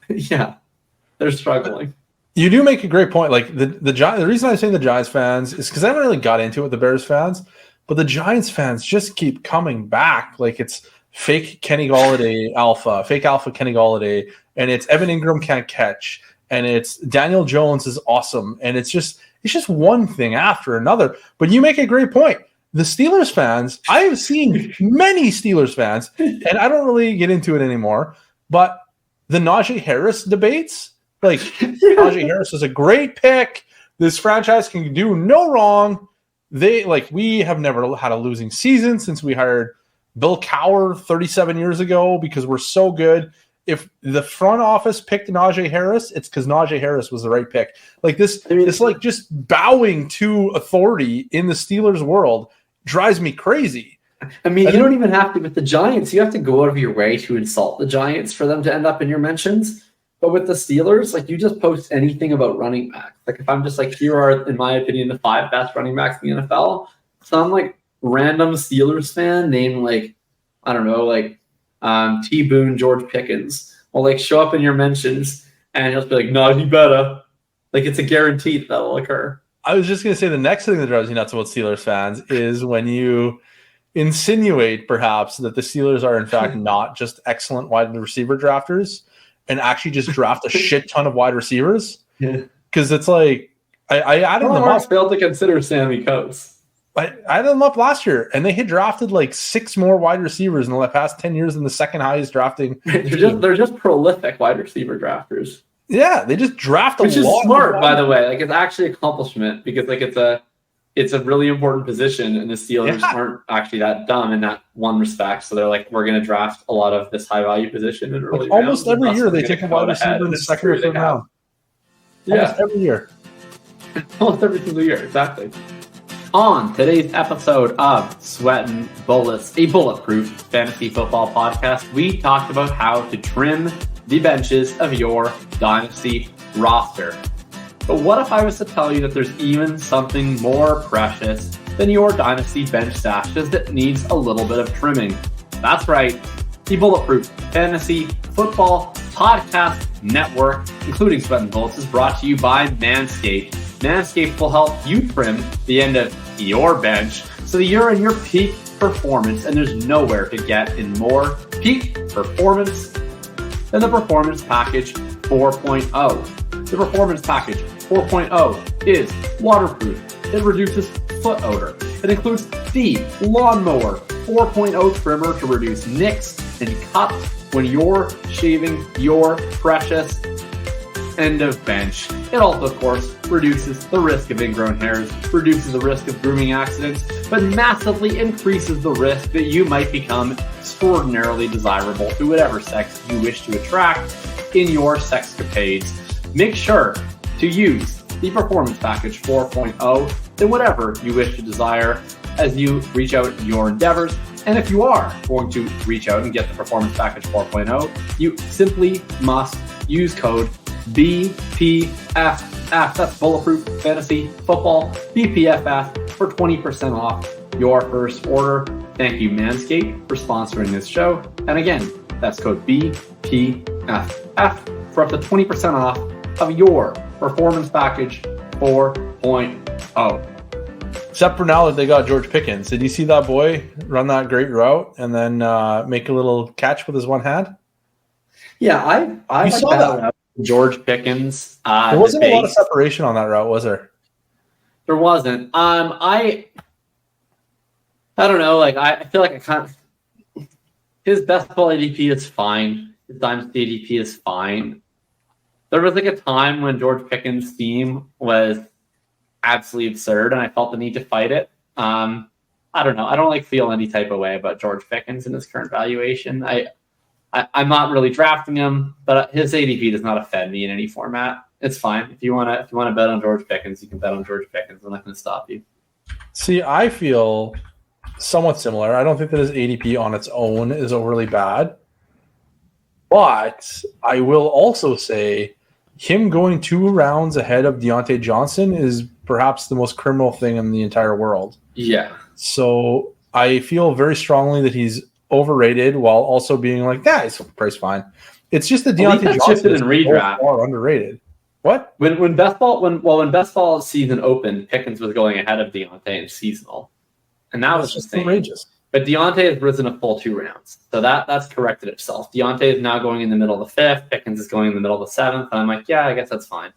Yeah. They're struggling. You do make a great point. Like the reason I'm saying the Giants fans is because I haven't really got into it with the Bears fans, but the Giants fans just keep coming back. Like it's fake Kenny Golladay alpha, fake alpha Kenny Golladay, and it's Evan Ingram can't catch, and it's Daniel Jones is awesome, and it's just one thing after another. But you make a great point. The Steelers fans, I have seen many Steelers fans, and I don't really get into it anymore, but the Najee Harris debates. Like, Najee Harris is a great pick. This franchise can do no wrong. We have never had a losing season since we hired Bill Cowher 37 years ago because we're so good. If the front office picked Najee Harris, it's because Najee Harris was the right pick. Like this, just bowing to authority in the Steelers world drives me crazy. I mean, you don't even have to with the Giants. You have to go out of your way to insult the Giants for them to end up in your mentions. But with the Steelers, you just post anything about running backs. Like if I'm just here are, in my opinion, the 5 best running backs in the NFL. Some random Steelers fan named T. Boone, George Pickens will show up in your mentions and he'll be like, no, he better. It's a guarantee that'll occur. I was just going to say the next thing that drives me nuts about Steelers fans is when you insinuate perhaps that the Steelers are in fact not just excellent wide receiver drafters and actually just draft a shit ton of wide receivers. Yeah. Because it's I added them up. Failed to consider Sammy Coates. I added them up last year, and they had drafted 6 more wide receivers in the past 10 years than the second highest drafting. They're just prolific wide receiver drafters. Yeah, they just draft a lot. Which is smart, by the way. It's actually an accomplishment because it's a really important position, and the Steelers aren't actually that dumb in that one respect. So they're we're going to draft a lot of this high value position in early almost every year they take a wide receiver in the second or third round. Almost every year. Almost every single year, exactly. On today's episode of Sweatin' Bullets, a bulletproof fantasy football podcast, we talked about how to trim the benches of your dynasty roster. But what if I was to tell you that there's even something more precious than your dynasty bench stashes that needs a little bit of trimming? That's right. The Bulletproof Fantasy Football Podcast Network, including Sweatin' Bullets, is brought to you by Manscaped. Manscaped will help you trim the end of your bench so that you're in your peak performance, and there's nowhere to get in more peak performance than the Performance Package 4.0. The Performance Package 4.0 is waterproof. It reduces foot odor. It includes the Lawnmower 4.0 trimmer to reduce nicks and cuts when you're shaving your precious end of bench. It also, of course, reduces the risk of ingrown hairs, reduces the risk of grooming accidents, but massively increases the risk that you might become extraordinarily desirable to whatever sex you wish to attract in your sexcapades. Make sure to use the Performance Package 4.0 in whatever you wish to desire as you reach out in your endeavors. And if you are going to reach out and get the Performance Package 4.0, you simply must use code BPFF. That's Bulletproof Fantasy Football, BPFF, for 20% off your first order. Thank you, Manscaped, for sponsoring this show. And again, that's code BPFF for up to 20% off of your Performance Package 4.0. Except for now that they got George Pickens. Did you see that boy run that great route and then make a little catch with his one hand? Yeah, I saw that. George Pickens. There wasn't a lot of separation on that route, was there? There wasn't. I don't know. Like I feel like I can't. His best ball ADP is fine. His dynasty ADP is fine. There was like a time when George Pickens' team was absolutely absurd, and I felt the need to fight it. I don't know. I don't feel any type of way about George Pickens in his current valuation. I'm not really drafting him, but his ADP does not offend me in any format. It's fine. If you want to bet on George Pickens, you can bet on George Pickens. I'm not going to stop you. See, I feel somewhat similar. I don't think that his ADP on its own is overly bad, but I will also say him going 2 rounds ahead of Deontay Johnson is perhaps the most criminal thing in the entire world. Yeah. So I feel very strongly that he's overrated while also being like, yeah, he's price fine. It's just that Deontay Johnson is far underrated. What? When best ball season opened, Pickens was going ahead of Deontay in seasonal, and that was just outrageous. But Deontay has risen a full 2 rounds, so that's corrected itself. Deontay is now going in the middle of the 5th. Pickens is going in the middle of the 7th, and I'm like, yeah, I guess that's fine.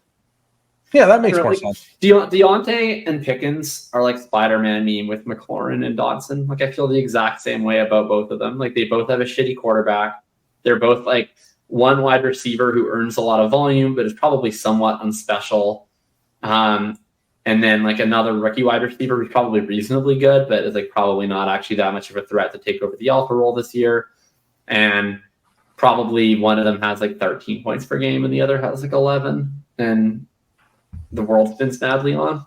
Yeah, that makes more sense. Deontay and Pickens are like Spider-Man meme with McLaurin and Dodson. Like, I feel the exact same way about both of them. Like, they both have a shitty quarterback. They're both like one wide receiver who earns a lot of volume, but is probably somewhat unspecial. And then like another rookie wide receiver who's probably reasonably good, but is like probably not actually that much of a threat to take over the alpha role this year. And probably one of them has like 13 points per game and the other has like 11. And the world spins madly on.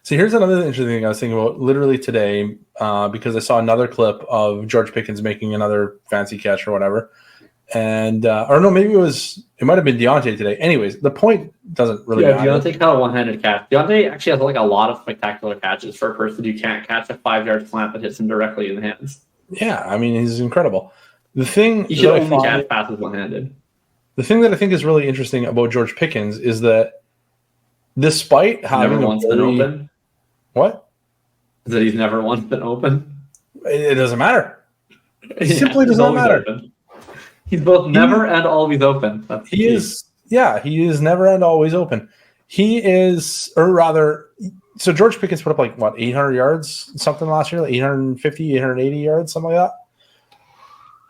See, here's another interesting thing I was thinking about literally today because I saw another clip of George Pickens making another fancy catch or whatever. And, or no, maybe it might have been Deontay today. Anyways, the point doesn't really matter. Deontay caught a one-handed catch. Deontay actually has like a lot of spectacular catches for a person who can't catch a 5-yard slant that hits him directly in the hands. Yeah, I mean, he's incredible. The thing he should only catch passes one-handed. The thing that I think is really interesting about George Pickens is that despite having never once been open. What? Is that he's never once been open? It doesn't matter. It simply does not matter. Open. He's both never and always open. He is never and always open. He is, or rather, so George Pickens put up like, what, 800 yards, something last year, like 850, 880 yards, something like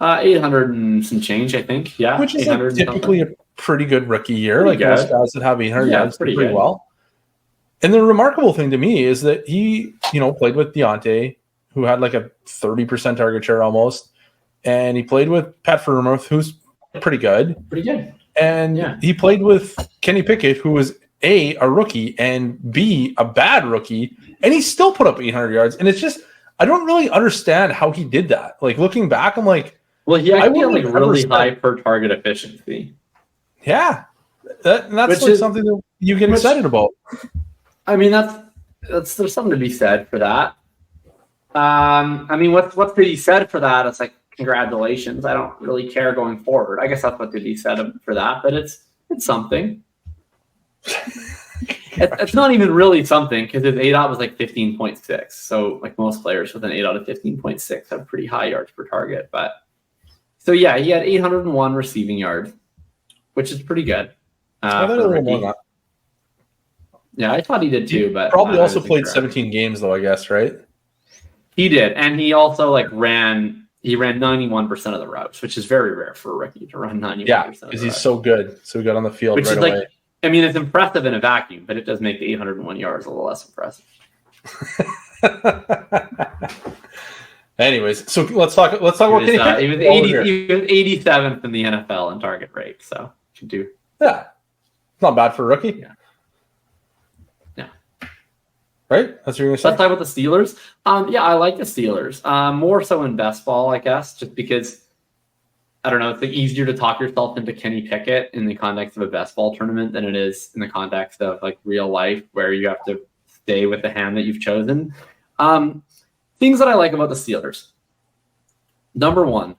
that? 800 and some change, I think. Yeah. Which is like typically a pretty good rookie year. Pretty most guys that have 800 yards pretty well. And the remarkable thing to me is that he, played with Deontay, who had like a 30% target share almost. And he played with Pat Freiermuth, who's pretty good. And he played with Kenny Pickett, who was A, a rookie, and B, a bad rookie. And he still put up 800 yards. And it's just, I don't really understand how he did that. Like, looking back, I'm like, well, he actually had like really high per target efficiency. Yeah. That's like something that you get excited about. I mean, there's something to be said for that. I mean, what's to be said for that? It's like, congratulations. I don't really care going forward. I guess that's what to be said for that, but it's something. It's not even really something because his ADOT was like 15.6. So like most players with an ADOT of 15.6 have pretty high yards per target, but So yeah, he had 801 receiving yards, which is pretty good. I thought a little more than that. Yeah, I thought he did too, but probably also played 17 games though, I guess, right? He did, and he also ran 91% of the routes, which is very rare for a rookie to run 91%. Yeah, because he's so good on the field which right is away. I mean, it's impressive in a vacuum, but it does make the 801 yards a little less impressive. Anyways, so let's talk about he was 87th in the NFL in target rate, so should do. Yeah, it's not bad for a rookie. Yeah. Right? That's what you're going to say? Let's talk about the Steelers. Yeah, I like the Steelers. More so in best ball, I guess, just because, I don't know, it's easier to talk yourself into Kenny Pickett in the context of a best ball tournament than it is in the context of real life where you have to stay with the hand that you've chosen. Things that I like about the Steelers. Number one,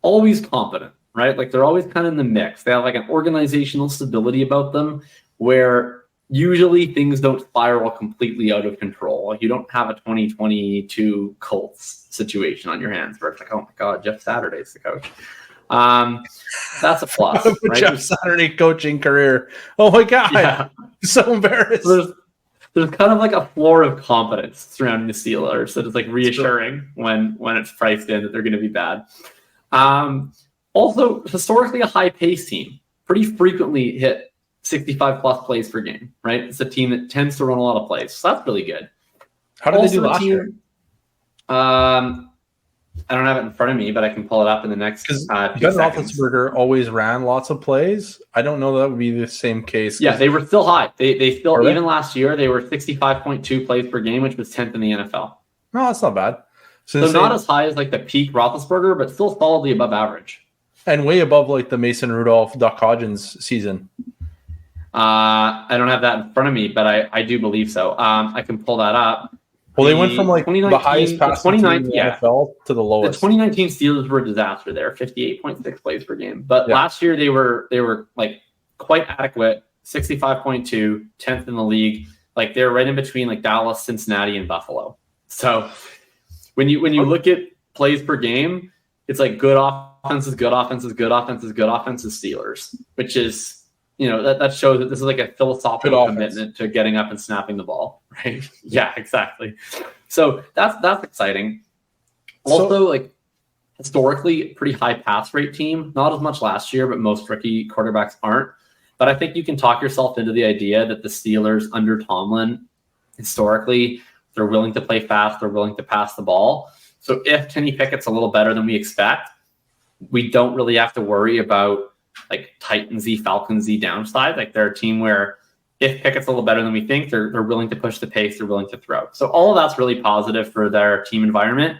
always competent, right? They're always kind of in the mix. They have an organizational stability about them where usually things don't spiral completely out of control. You don't have a 2022 Colts situation on your hands where it's oh my God, Jeff Saturday's the coach. That's a plus. Right? Jeff Saturday coaching career. Oh my God. Yeah. So embarrassed. There's kind of a floor of competence surrounding the Steelers that is reassuring when it's priced in that they're going to be bad. Also, historically a high pace team. Pretty frequently hit 65 plus plays per game, right? It's a team that tends to run a lot of plays. So that's really good. How did they do last year? I don't have it in front of me, but I can pull it up in the next 2 seconds. Roethlisberger always ran lots of plays. I don't know that would be the same case. Yeah, they were still high. They still, even last year, they were 65.2 plays per game, which was 10th in the NFL. No, that's not bad. So not as high as the peak Roethlisberger, but still solidly above average. And way above the Mason Rudolph, Duck Hodgins season. I don't have that in front of me, but I do believe so. I can pull that up. Well, they went from the highest passing team in the NFL to the lowest. The 2019 Steelers were a disaster there, 58.6 plays per game. But last year they were quite adequate, 65.2, 10th in the league. They were right in between Dallas, Cincinnati, and Buffalo. So when you look at plays per game, it's good offenses, good offenses, good offenses, good offenses, Steelers, which is that shows that this is a philosophical commitment to getting up and snapping the ball, right? Yeah, exactly. So that's exciting. Also, historically, pretty high pass rate team. Not as much last year, but most rookie quarterbacks aren't. But I think you can talk yourself into the idea that the Steelers under Tomlin, historically, they're willing to play fast, they're willing to pass the ball. So if Kenny Pickett's a little better than we expect, we don't really have to worry about Titans-y, Falcons-y downside. They're a team where if Pickett's a little better than we think, they're willing to push the pace, they're willing to throw. So all of that's really positive for their team environment.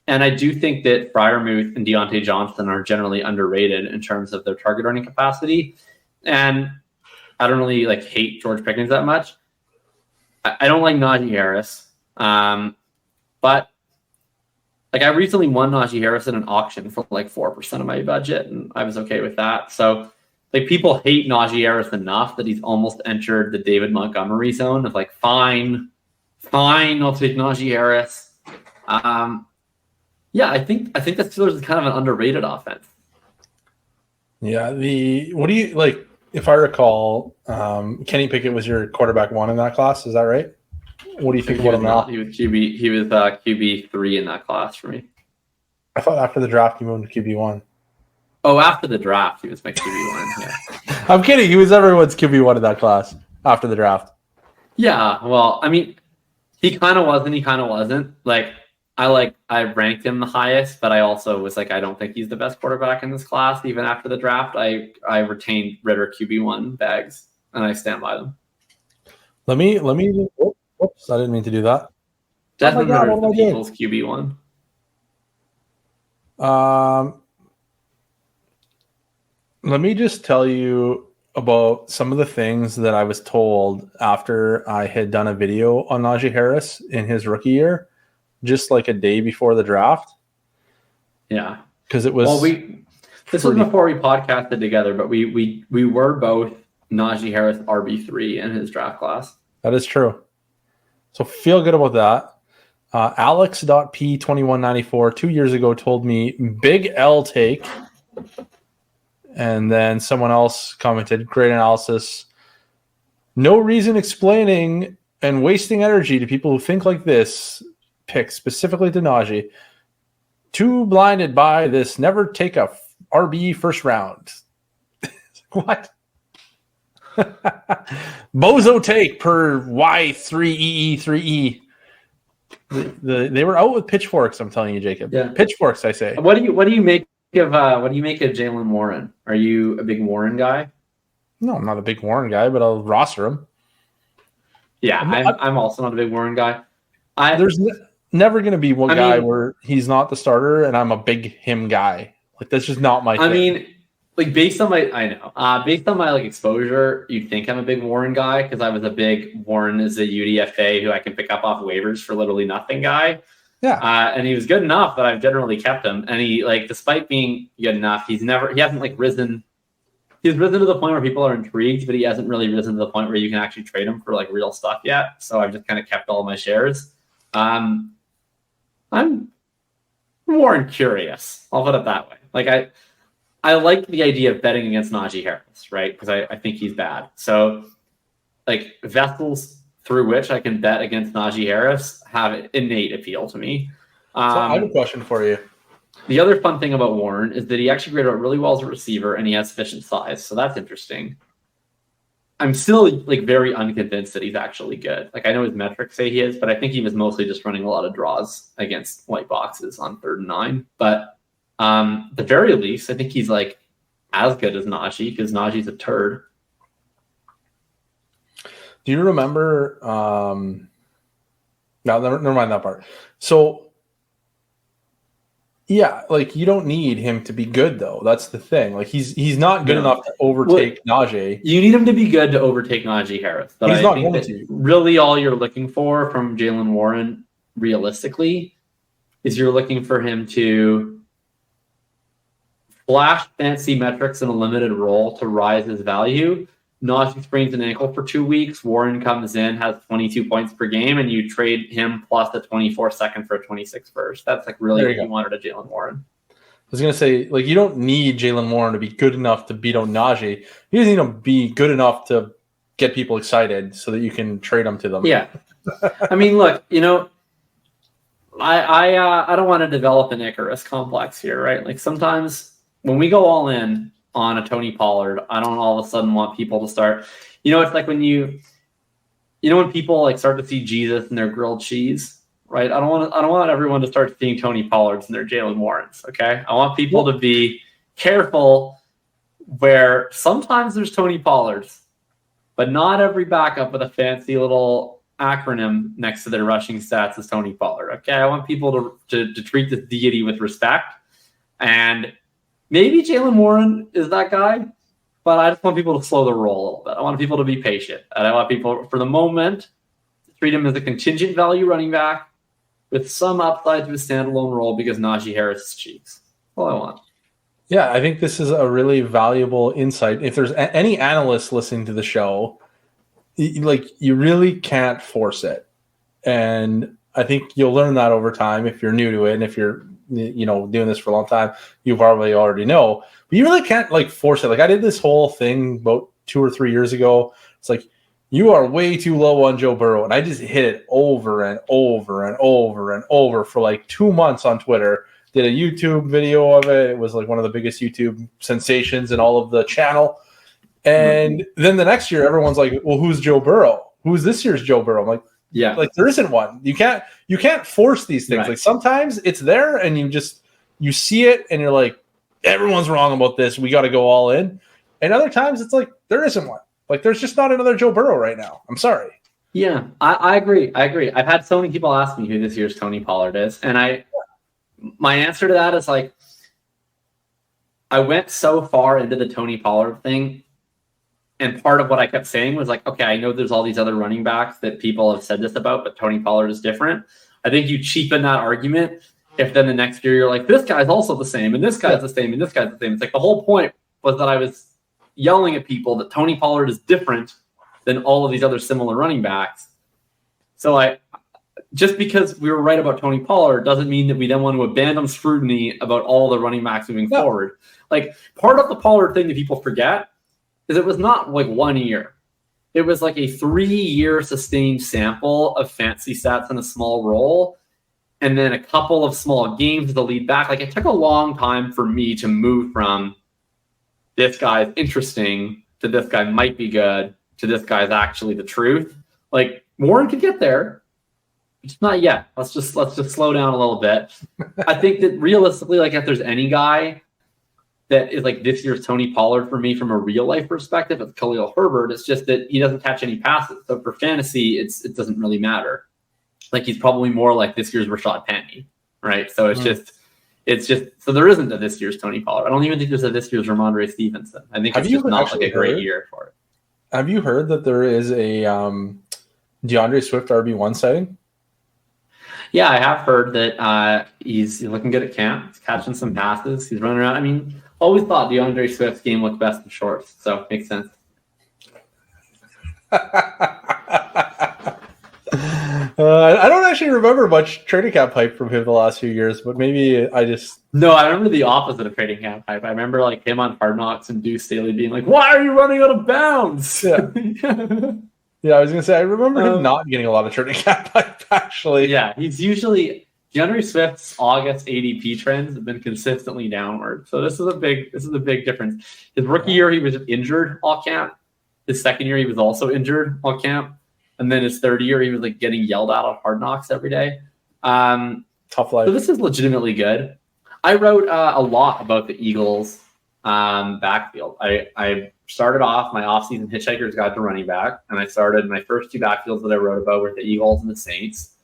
And I do think that Freiermuth and Deontay Johnson are generally underrated in terms of their target earning capacity. And I don't really hate George Pickens that much. I don't like Najee Harris. But I recently won Najee Harris in an auction for 4% of my budget, and I was okay with that. So people hate Najee Harris enough that he's almost entered the David Montgomery zone of fine, I'll take Najee Harris. Yeah, I think the Steelers is kind of an underrated offense. Yeah, what do you if I recall, Kenny Pickett was your quarterback one in that class, is that right? What do you think about him now? He was QB3 in that class for me. I thought after the draft he moved to QB1. Oh, after the draft he was my QB1. Yeah. I'm kidding. He was everyone's QB1 in that class after the draft. Yeah, well, I mean, he kind of was and he kind of wasn't. I ranked him the highest, but I also was I don't think he's the best quarterback in this class. Even after the draft, I retained Ritter QB1 bags, and I stand by them. Let me. Whoops, I didn't mean to do that. Desmond Ritter is the Eagles QB1. Let me just tell you about some of the things that I was told after I had done a video on Najee Harris in his rookie year, just a day before the draft. Yeah. Because it was... Well, this was before we podcasted together, but we were both Najee Harris RB3 in his draft class. That is true. So feel good about that. Alex.p2194 2 years ago told me big L take. And then someone else commented, great analysis. No reason explaining and wasting energy to people who think like this. Pick specifically to Najee. Too blinded by this. Never take a RB first round. What? Bozo take per Y3EE3E. They were out with pitchforks. I'm telling you, Jacob. Yeah. Pitchforks. I say. What do you make of Jalen Warren? Are you a big Warren guy? No, I'm not a big Warren guy, but I'll roster him. Yeah, I'm also not a big Warren guy. There's never going to be one guy where he's not the starter, and I'm a big him guy. Like that's just not my thing. I mean, like based on my like exposure, you'd think I'm a big Warren guy because I was a big Warren as a UDFA who I can pick up off waivers for literally nothing guy. Yeah. And he was good enough that I've generally kept him. And he, like, despite being good enough, he hasn't like risen. He's risen to the point where people are intrigued, but he hasn't really risen to the point where you can actually trade him for like real stuff yet. So I've just kind of kept all of my shares. I'm Warren curious. I'll put it that way. Like I like the idea of betting against Najee Harris, right? Because I think he's bad. So like vessels through which I can bet against Najee Harris have innate appeal to me. So I have a question for you. The other fun thing about Warren is that he actually graded out really well as a receiver and he has sufficient size. So that's interesting. I'm still like very unconvinced that he's actually good. Like I know his metrics say he is, but I think he was mostly just running a lot of draws against white boxes on 3rd and 9. But at the very least, I think he's like as good as Najee because Najee's a turd. Do you remember? No, never mind that part. So, yeah, like you don't need him to be good though. That's the thing. Like he's not good enough to overtake Najee. You need him to be good to overtake Najee Harris. But he's I not think going to. Really, all you're looking for from Jalen Warren, realistically, is you're looking for him to flash fancy metrics in a limited role to rise his value. Najee sprains an ankle for 2 weeks. Warren comes in, has 22 points per game, and you trade him plus the 24 second for a 26 first. That's like really what you wanted a Jalen Warren. I was going to say, like, you don't need Jalen Warren to be good enough to beat out Najee. He doesn't need to be good enough to get people excited so that you can trade them to them. Yeah. I mean, look, you know, I don't want to develop an Icarus complex here, right? Like sometimes when we go all in on a Tony Pollard, I don't all of a sudden want people to start, you know, it's like when when people like start to see Jesus in their grilled cheese, right? I don't want everyone to start seeing Tony Pollards in their Jalen Warrens. Okay. I want people to be careful where sometimes there's Tony Pollards, but not every backup with a fancy little acronym next to their rushing stats is Tony Pollard. Okay. I want people to treat this deity with respect, and maybe Jalen Warren is that guy, but I just want people to slow the roll a little bit. I want people to be patient. And I want people, for the moment, to treat him as a contingent value running back with some upside to a standalone role because Najee Harris is cheeks. That's all I want. Yeah, I think this is a really valuable insight. If there's any analysts listening to the show, like you really can't force it. And I think you'll learn that over time if you're new to it. And if you're doing this for a long time, you probably already know, but you really can't like force it. Like I did this whole thing about 2 or 3 years ago. It's like, you are way too low on Joe Burrow. And I just hit it over and over and over and over for like 2 months on Twitter. Did a YouTube video of it. It was like one of the biggest YouTube sensations in all of the channel. And then the next year, everyone's like, well, who's Joe Burrow? Who's this year's Joe Burrow? I'm like, yeah, like there isn't one. You can't force these things. Right. Like sometimes it's there and you see it and you're like, everyone's wrong about this. We got to go all in. And other times it's like, there isn't one. Like there's just not another Joe Burrow right now. I'm sorry. Yeah, I agree. I've had so many people ask me who this year's Tony Pollard is. And my answer to that is like, I went so far into the Tony Pollard thing. And part of what I kept saying was like, okay, I know there's all these other running backs that people have said this about, but Tony Pollard is different. I think you cheapen that argument if then the next year you're like, this guy's also the same, and this guy's the same, and this guy's the same. It's like the whole point was that I was yelling at people that Tony Pollard is different than all of these other similar running backs. So just because we were right about Tony Pollard doesn't mean that we then want to abandon scrutiny about all the running backs moving forward. Like, part of the Pollard thing that people forget is it was not like 1 year. It was like a 3-year sustained sample of fantasy stats in a small role, and then a couple of small games to lead back. Like, it took a long time for me to move from this guy's interesting to this guy might be good to this guy's actually the truth. Like, Warren could get there, just not yet. Let's just slow down a little bit. I think that realistically, like, if there's any guy that is like this year's Tony Pollard for me from a real life perspective, it's Khalil Herbert. It's just that he doesn't catch any passes. So for fantasy, it doesn't really matter. Like, he's probably more like this year's Rashad Penny, right? So it's just so there isn't a this year's Tony Pollard. I don't even think there's a this year's Ramondre Stevenson. I think it's just not like a great year for it. Have you heard that there is a DeAndre Swift RB1 sighting? Yeah, I have heard that he's looking good at camp. He's catching some passes. He's running around. I mean, always thought DeAndre Swift's game looked best in shorts, so makes sense. I don't actually remember much training camp hype from him the last few years, but maybe I just... No, I remember the opposite of training camp hype. I remember like him on Hard Knocks and Deuce Staley being like, "Why are you running out of bounds?" Yeah, yeah. I was gonna say I remember him not getting a lot of training camp hype actually. Yeah, he's usually DeAndre Swift's August ADP trends have been consistently downward. So this is a big difference. His rookie year he was injured all camp. His second year he was also injured all camp. And then his third year, he was like getting yelled at on Hard Knocks every day. Tough life. So this is legitimately good. I wrote a lot about the Eagles backfield. I started off my offseason Hitchhiker's Guide to Running Back, and I started my first two backfields that I wrote about were the Eagles and the Saints.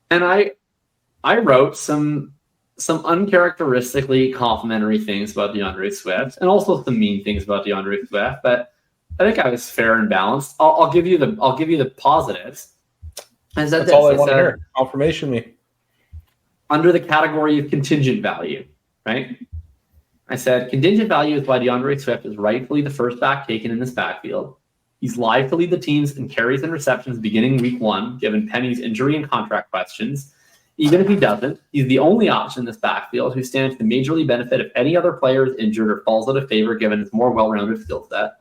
And I wrote some uncharacteristically complimentary things about DeAndre Swift, and also some mean things about DeAndre Swift, but I think I was fair and balanced. I'll give you the positives. That's all I want to hear. Confirmation me. Under the category of contingent value, right? I said contingent value is why DeAndre Swift is rightfully the first back taken in this backfield. He's live to lead the teams in carries and receptions beginning week 1, given Penny's injury and contract questions. Even if he doesn't, he's the only option in this backfield who stands to majorly benefit if any other player is injured or falls out of favor given his more well-rounded skill set.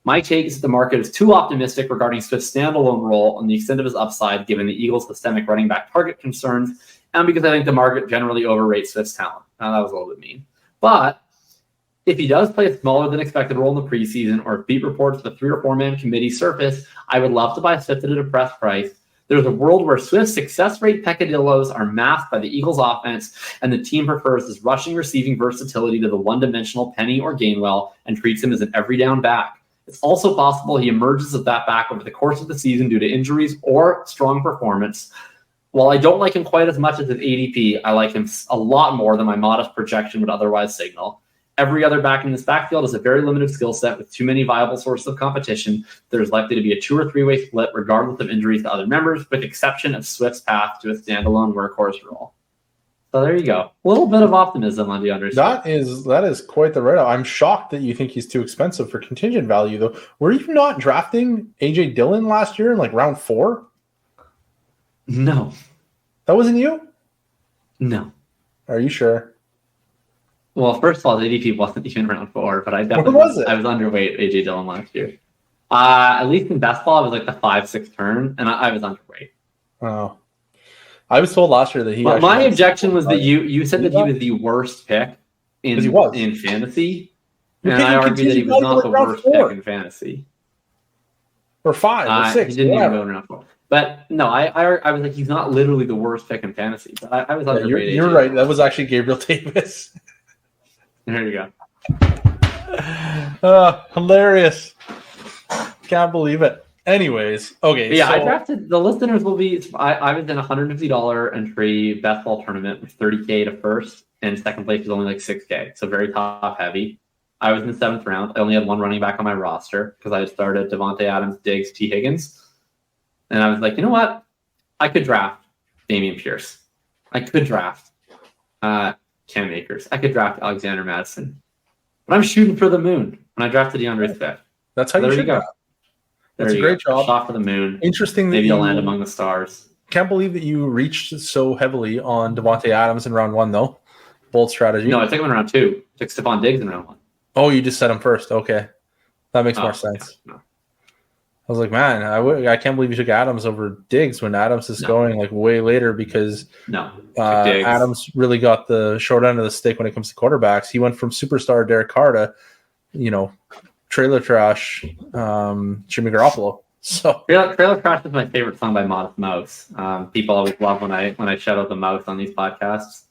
My take is that the market is too optimistic regarding Swift's standalone role and the extent of his upside, given the Eagles' systemic running back target concerns, and because I think the market generally overrates Swift's talent. Now, that was a little bit mean. But if he does play a smaller than expected role in the preseason, or if beat reports for the 3 or 4-man committee surface, I would love to buy Swift at a depressed price. There's a world where Swift's success rate peccadillos are masked by the Eagles' offense, and the team prefers his rushing receiving versatility to the one-dimensional Penny or Gainwell and treats him as an every-down back. It's also possible he emerges as that back over the course of the season due to injuries or strong performance. While I don't like him quite as much as his ADP, I like him a lot more than my modest projection would otherwise signal. Every other back in this backfield has a very limited skill set with too many viable sources of competition. There's likely to be a 2 or 3-way split regardless of injuries to other members, with exception of Swift's path to a standalone workhorse role. So there you go. A little bit of optimism on DeAndre Swift. That is quite the write-up. I'm shocked that you think he's too expensive for contingent value, though. Were you not drafting A.J. Dillon last year in like round 4? No. That wasn't you? No. Are you sure? Well, first of all, the ADP wasn't even round 4, but I definitely was it? I was underweight A.J. Dillon last year. At least in best ball, it was like the 5-6 turn, and I was underweight. Oh. I was told last year that he. But my objection was that you said that he was the worst pick in fantasy, and I argued that he was not the worst pick in fantasy. Or 5 or 6. He didn't even go in round 4. But no, I was like, he's not literally the worst pick in fantasy. But I was underrated. You're right. That was actually Gabriel Davis. There you go. Hilarious. Can't believe it. Anyways, okay. But yeah, I drafted the listeners will be. I was in a $150 entry best ball tournament with $30K to first, and second place was only like $6K, so very top heavy. I was in the 7th round. I only had one running back on my roster because I had started Devontae Adams, Diggs, T. Higgins, and I was like, you know what? I could draft Dameon Pierce. I could draft Cam Akers. I could draft Alexander Madison, but I'm shooting for the moon when I drafted DeAndre Swift. That's how you should go. That's a great job. Shot for the moon. Interesting. Maybe you'll land among the stars. can't believe that you reached so heavily on Devontae Adams in round 1, though. Bold strategy. No, I took him in round 2. I took Stephon Diggs in round 1. Oh, you just said him first. Okay. That makes more sense. Yeah, no. I was like, man, I can't believe you took Adams over Diggs when Adams is going like way later because Adams really got the short end of the stick when it comes to quarterbacks. He went from superstar Derek Carr to, trailer trash Jimmy Garoppolo. So Trailer Trash is my favorite song by Modest Mouse. People always love when I shout out the mouse on these podcasts.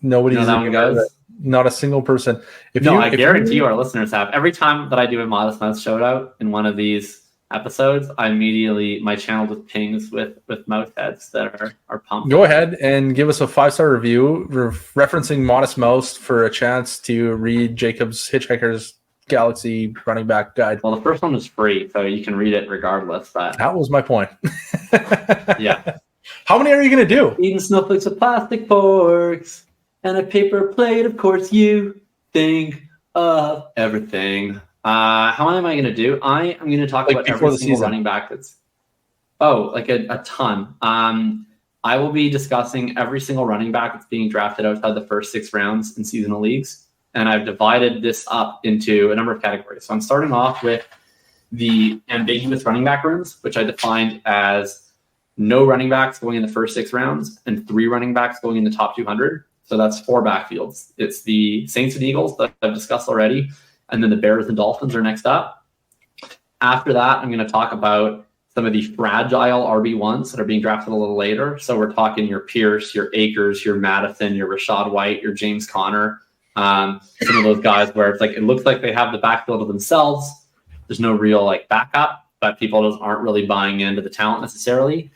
Nobody's that one goes. Not a single person. I guarantee you our listeners have. Every time that I do a Modest Mouse shout out in one of these episodes, my channel just pings with mouse heads that are pumped. Go ahead and give us a 5-star review referencing Modest Mouse for a chance to read Jacob's Hitchhiker's Galaxy running back guide. Well, the first one is free, so you can read it regardless. But that was my point. Yeah. How many are you going to do? Eating snowflakes with plastic forks and a paper plate, of course you think of everything. How am I going to do? I am going to talk about every single running back that's... Oh, like a ton. I will be discussing every single running back that's being drafted outside the first 6 rounds in seasonal leagues. And I've divided this up into a number of categories. So I'm starting off with the ambiguous running back rooms, which I defined as no running backs going in the first 6 rounds and 3 running backs going in the top 200. So that's 4 backfields. It's the Saints and Eagles that I've discussed already. And then the Bears and Dolphins are next up. After that, I'm going to talk about some of the fragile RB1s that are being drafted a little later. So we're talking your Pierce, your Akers, your Madison, your Rashad White, your James Conner. Some of those guys where it's like it looks like they have the backfield of themselves. There's no real backup, but people just aren't really buying into the talent necessarily.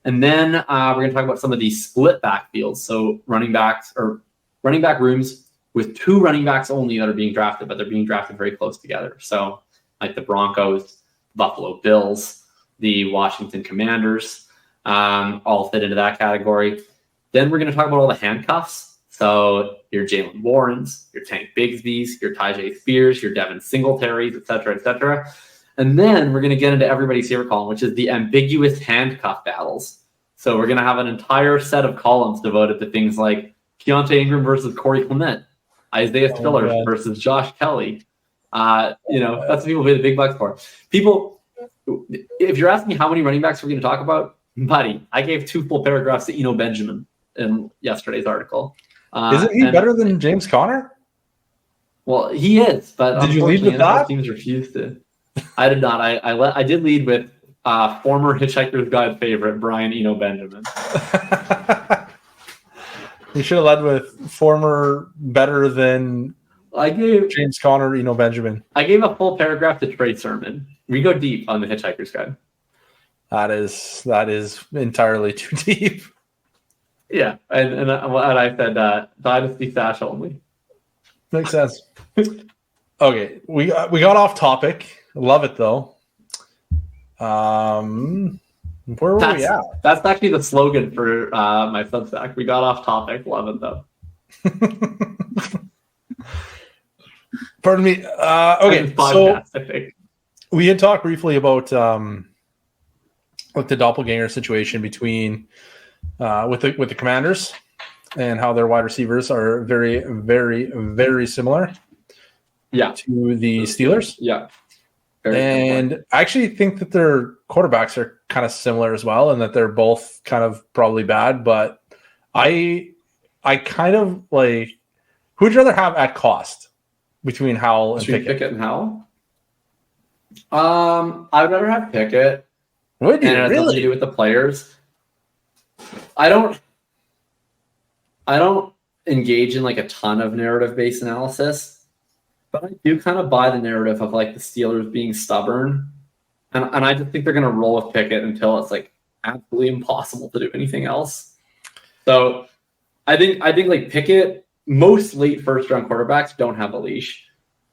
And then we're going to talk about some of these split backfields. So running back rooms with 2 running backs only that are being drafted, but they're being drafted very close together. So like the Broncos, Buffalo Bills, the Washington Commanders, all fit into that category. Then we're going to talk about all the handcuffs. So your Jalen Warrens, your Tank Bigsby's, your Tyjae Spears, your Devin Singletaries, et cetera, et cetera. And then we're going to get into everybody's favorite column, which is the ambiguous handcuff battles. So we're going to have an entire set of columns devoted to things like Keontae Ingram versus Corey Clement, Isaiah Spiller versus Josh Kelly. That's what people pay the big bucks for. People, if you're asking me how many running backs we're going to talk about, buddy, I gave 2 full paragraphs to Eno Benjamin in yesterday's article. Isn't he better than James Conner? Well, he is, but did you lead with that? Teams refused to. I did not. I did lead with former Hitchhiker's Guide favorite Brian Eno Benjamin. You should have led with former better than James Conner, Eno Benjamin. I gave a full paragraph to Trey Sermon. We go deep on the Hitchhiker's Guide. That is entirely too deep. Yeah, and I said dynasty stash only. Makes sense. Okay, we got off topic. Love it though. Where were we at? That's actually the slogan for my Substack. We got off topic. Love it though. Pardon me. Okay, so we had talked briefly about the doppelganger situation between with the Commanders and how their wide receivers are very, very, very similar. Yeah. To the Steelers. Yeah. And I actually think that their quarterbacks are kind of similar as well, and that they're both kind of probably bad. But I kind of like, who'd you rather have at cost between Howell and Pickett? Pickett and Howell? I'd rather have Pickett. Would you? And it has nothing to do with the players. I don't engage in like a ton of narrative-based analysis, but I do kind of buy the narrative of like the Steelers being stubborn, and I just think they're going to roll with Pickett until it's like absolutely impossible to do anything else. So I think like Pickett, most late first-round quarterbacks don't have a leash,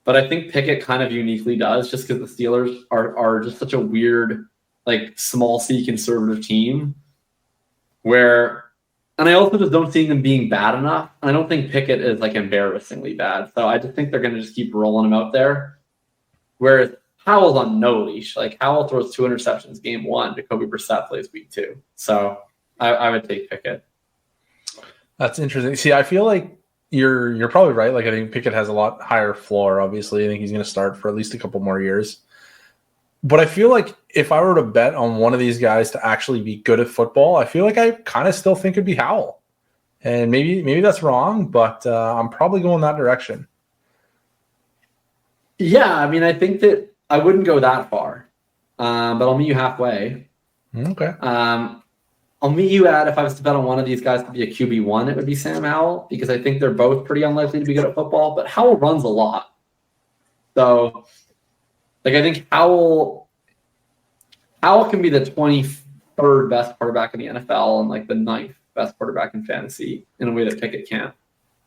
but I think Pickett kind of uniquely does, just because the Steelers are just such a weird, like small C conservative team. And I also just don't see them being bad enough. And I don't think Pickett is like embarrassingly bad. So I just think they're going to just keep rolling him out there. Whereas Howell's on no leash. Like Howell throws 2 interceptions game 1. Jacoby Brissett plays week 2. So I would take Pickett. That's interesting. See, I feel like you're probably right. Like I think Pickett has a lot higher floor. Obviously, I think he's going to start for at least a couple more years. But I feel like if I were to bet on one of these guys to actually be good at football, I feel like I kind of still think it'd be Howell. And maybe that's wrong, but I'm probably going that direction. Yeah, I mean, I think that I wouldn't go that far, but I'll meet you halfway. Okay. I'll meet you at, if I was to bet on one of these guys to be a QB1, it would be Sam Howell, because I think they're both pretty unlikely to be good at football, but Howell runs a lot. So, like, I think Howell can be the 23rd best quarterback in the NFL and, like, the 9th best quarterback in fantasy in a way that Pickett can't.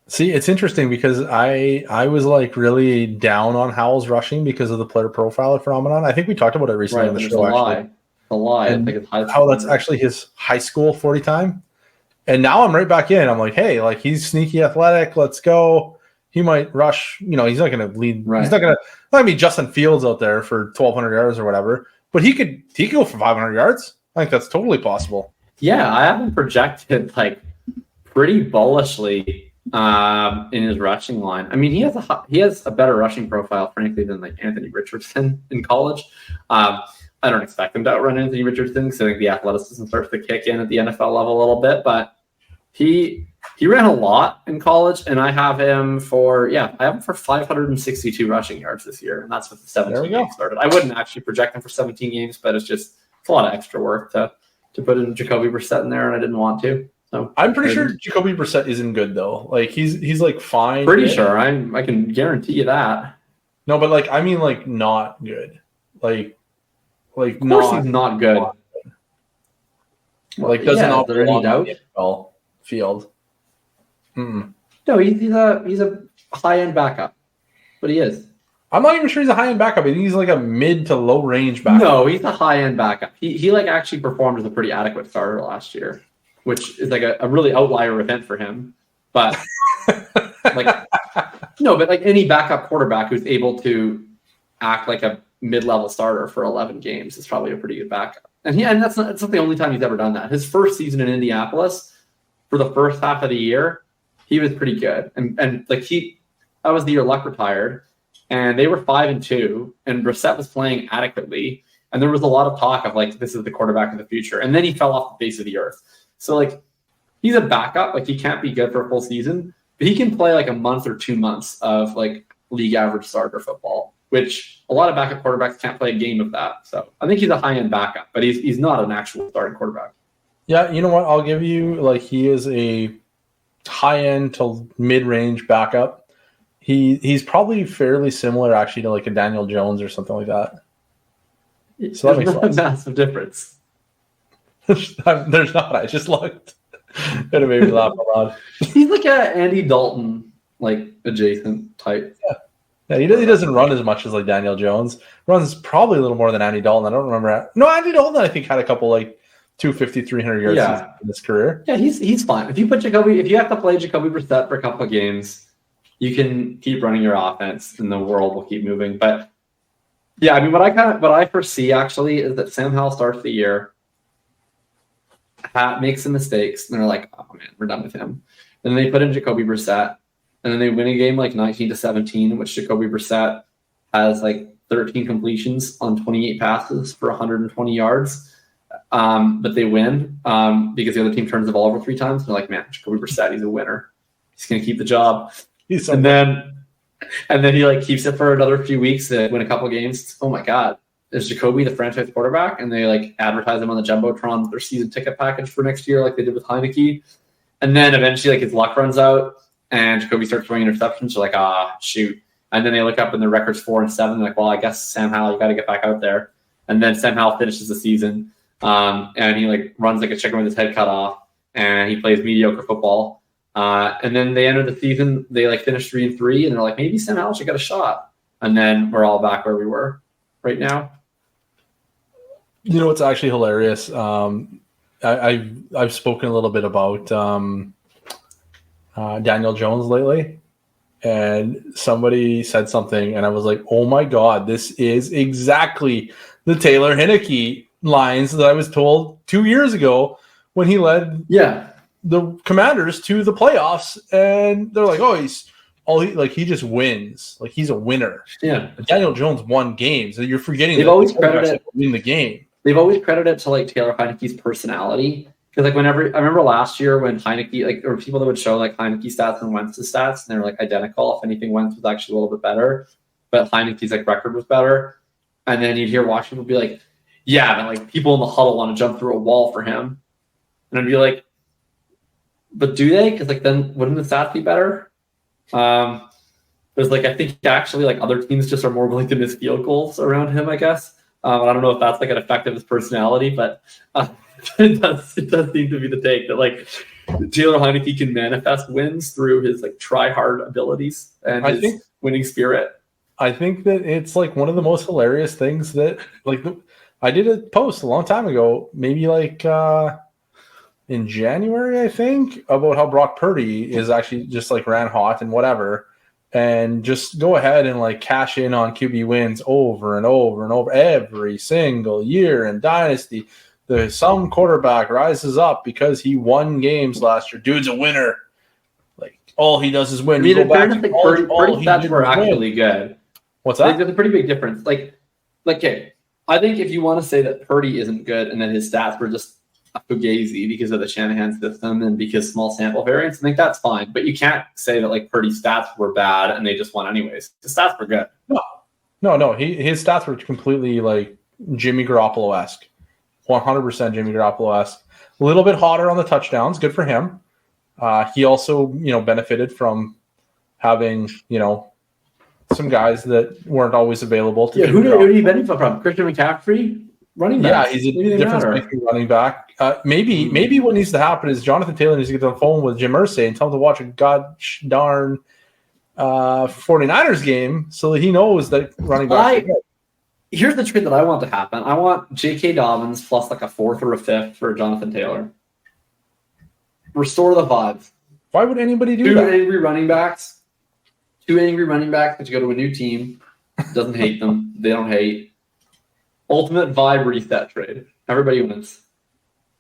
See, it's interesting because I was, like, really down on Howell's rushing because of the player profiler phenomenon. I think we talked about it recently on the show, actually. A lie. And I think it's high school. how that's actually his high school 40 time. And now I'm right back in. I'm like, hey, like he's sneaky athletic. Let's go. He might rush. You know, he's not going to lead. Right. He's not going to be Justin Fields out there for 1,200 yards or whatever. But he could go for 500 yards. I think that's totally possible. Yeah, I have him projected like pretty bullishly in his rushing line. I mean, he has a better rushing profile, frankly, than like Anthony Richardson in college. I don't expect him to outrun Anthony Richardson because I think the athleticism starts to kick in at the NFL level a little bit. But he ran a lot in college, and I have him for 562 rushing yards this year, and that's with the 17 games started. I wouldn't actually project him for 17 games, but it's a lot of extra work to put in Jacoby Brissett in there, and I didn't want to. So I'm pretty sure Jacoby Brissett isn't good though. Like he's like fine. Pretty sure I can guarantee you that. No, but like I mean like not good. Like of course he's not good. Like doesn't is there any doubt? NFL field. Mm-mm. No, he's a high end backup, but he is. I'm not even sure he's a high end backup. I think he's like a mid to low range backup. No, he's a high end backup. He like actually performed as a pretty adequate starter last year, which is like a really outlier event for him. But like any backup quarterback who's able to act like a mid-level starter for 11 games is probably a pretty good backup. And that's not the only time he's ever done that. His first season in Indianapolis, for the first half of the year, he was pretty good. And like that was the year Luck retired, and they were 5-2, and Brissett was playing adequately, and there was a lot of talk of like this is the quarterback of the future. And then he fell off the face of the earth. So like he's a backup, like he can't be good for a full season, but he can play like a month or 2 months of like league average starter football, which a lot of backup quarterbacks can't play a game of that. So I think he's a high-end backup, but he's not an actual starting quarterback. Yeah, you know what? I'll give you, like, he is a high-end to mid-range backup. He's probably fairly similar, actually, to, like, a Daniel Jones or something like that. So that makes sense. A massive difference. There's not. I just looked. It made me laugh a lot. He's like a Andy Dalton, like, adjacent type. Yeah, he doesn't run as much as like Daniel Jones. Runs probably a little more than Andy Dalton. I don't remember. No, Andy Dalton I think had a couple like 250, 300 yards in his career. Yeah, he's fine. If you have to play Jacoby Brissett for a couple of games, you can keep running your offense and the world will keep moving. But yeah, I mean what I foresee actually is that Sam Howell starts the year, makes some mistakes, and they're like, oh man, we're done with him. And then they put in Jacoby Brissett. And then they win a game like 19-17, in which Jacoby Brissett has like 13 completions on 28 passes for 120 yards. But they win because the other team turns the ball over 3 times. And they're like, man, Jacoby Brissett, he's a winner. He's going to keep the job. And then he like keeps it for another few weeks to win a couple games. Oh my God, is Jacoby the franchise quarterback? And they like advertise him on the Jumbotron with their season ticket package for next year, like they did with Heinecke. And then eventually like his luck runs out. And Jacoby starts throwing interceptions. You're like, shoot. And then they look up and their record's 4-7. They're like, well, I guess Sam Howell, you got to get back out there. And then Sam Howell finishes the season. And he like runs like a chicken with his head cut off. And he plays mediocre football. And then they enter the season. They like finish 3-3. And they're like, maybe Sam Howell should get a shot. And then we're all back where we were right now. You know what's actually hilarious? I've spoken a little bit about Daniel Jones lately, and somebody said something, and I was like, oh my God, this is exactly the Taylor Heinecke lines that I was told 2 years ago when he led the Commanders to the playoffs, and they're like, he just wins. Like, he's a winner. Yeah. Daniel Jones won games. You're forgetting they've always credited win the game. They've always credited it to like Taylor Heineke's personality. Because like I remember last year when Heinecke, like there were people that would show like Heineke stats and Wentz's stats, and they were like identical. If anything, Wentz was actually a little bit better, but Heineke's like record was better. And then you'd hear Washington be like, "Yeah, but like people in the huddle want to jump through a wall for him," and I'd be like, "But do they? Because like then wouldn't the stats be better?" There's like I think actually like other teams just are more willing to miss field goals around him. I guess I don't know if that's like an effect of his personality, but. It does seem to be the take that like Taylor Heineke can manifest wins through his like try hard abilities and his winning spirit. I think that it's like one of the most hilarious things that like I did a post a long time ago, maybe like in January, I think, about how Brock Purdy is actually just like ran hot and whatever, and just go ahead and like cash in on QB wins over and over and over every single year in Dynasty. Some quarterback rises up because he won games last year. Dude's a winner. Like, all he does is win. I mean, in fairness, like Purdy stats were actually good. What's that? There's a pretty big difference. Okay, I think if you want to say that Purdy isn't good and that his stats were just a fugazi because of the Shanahan system and because small sample variance, I think that's fine. But you can't say that like Purdy's stats were bad and they just won anyways. The stats were good. No. His stats were completely like Jimmy Garoppolo-esque. 100% Jimmy Garoppolo-esque. A little bit hotter on the touchdowns. Good for him. He also, benefited from having, some guys that weren't always available. Who did he benefit from? Christian McCaffrey? Running back? Yeah, he's a difference making running back. Maybe what needs to happen is Jonathan Taylor needs to get on the phone with Jim Irsay and tell him to watch a gosh darn 49ers game so that he knows that running back. Here's the trade that I want to happen. I want J.K. Dobbins plus like a fourth or a fifth for Jonathan Taylor. Restore the vibes. Why would anybody do that? Two angry running backs that you go to a new team. Doesn't hate them. They don't hate. Ultimate vibe reset trade. Everybody wins.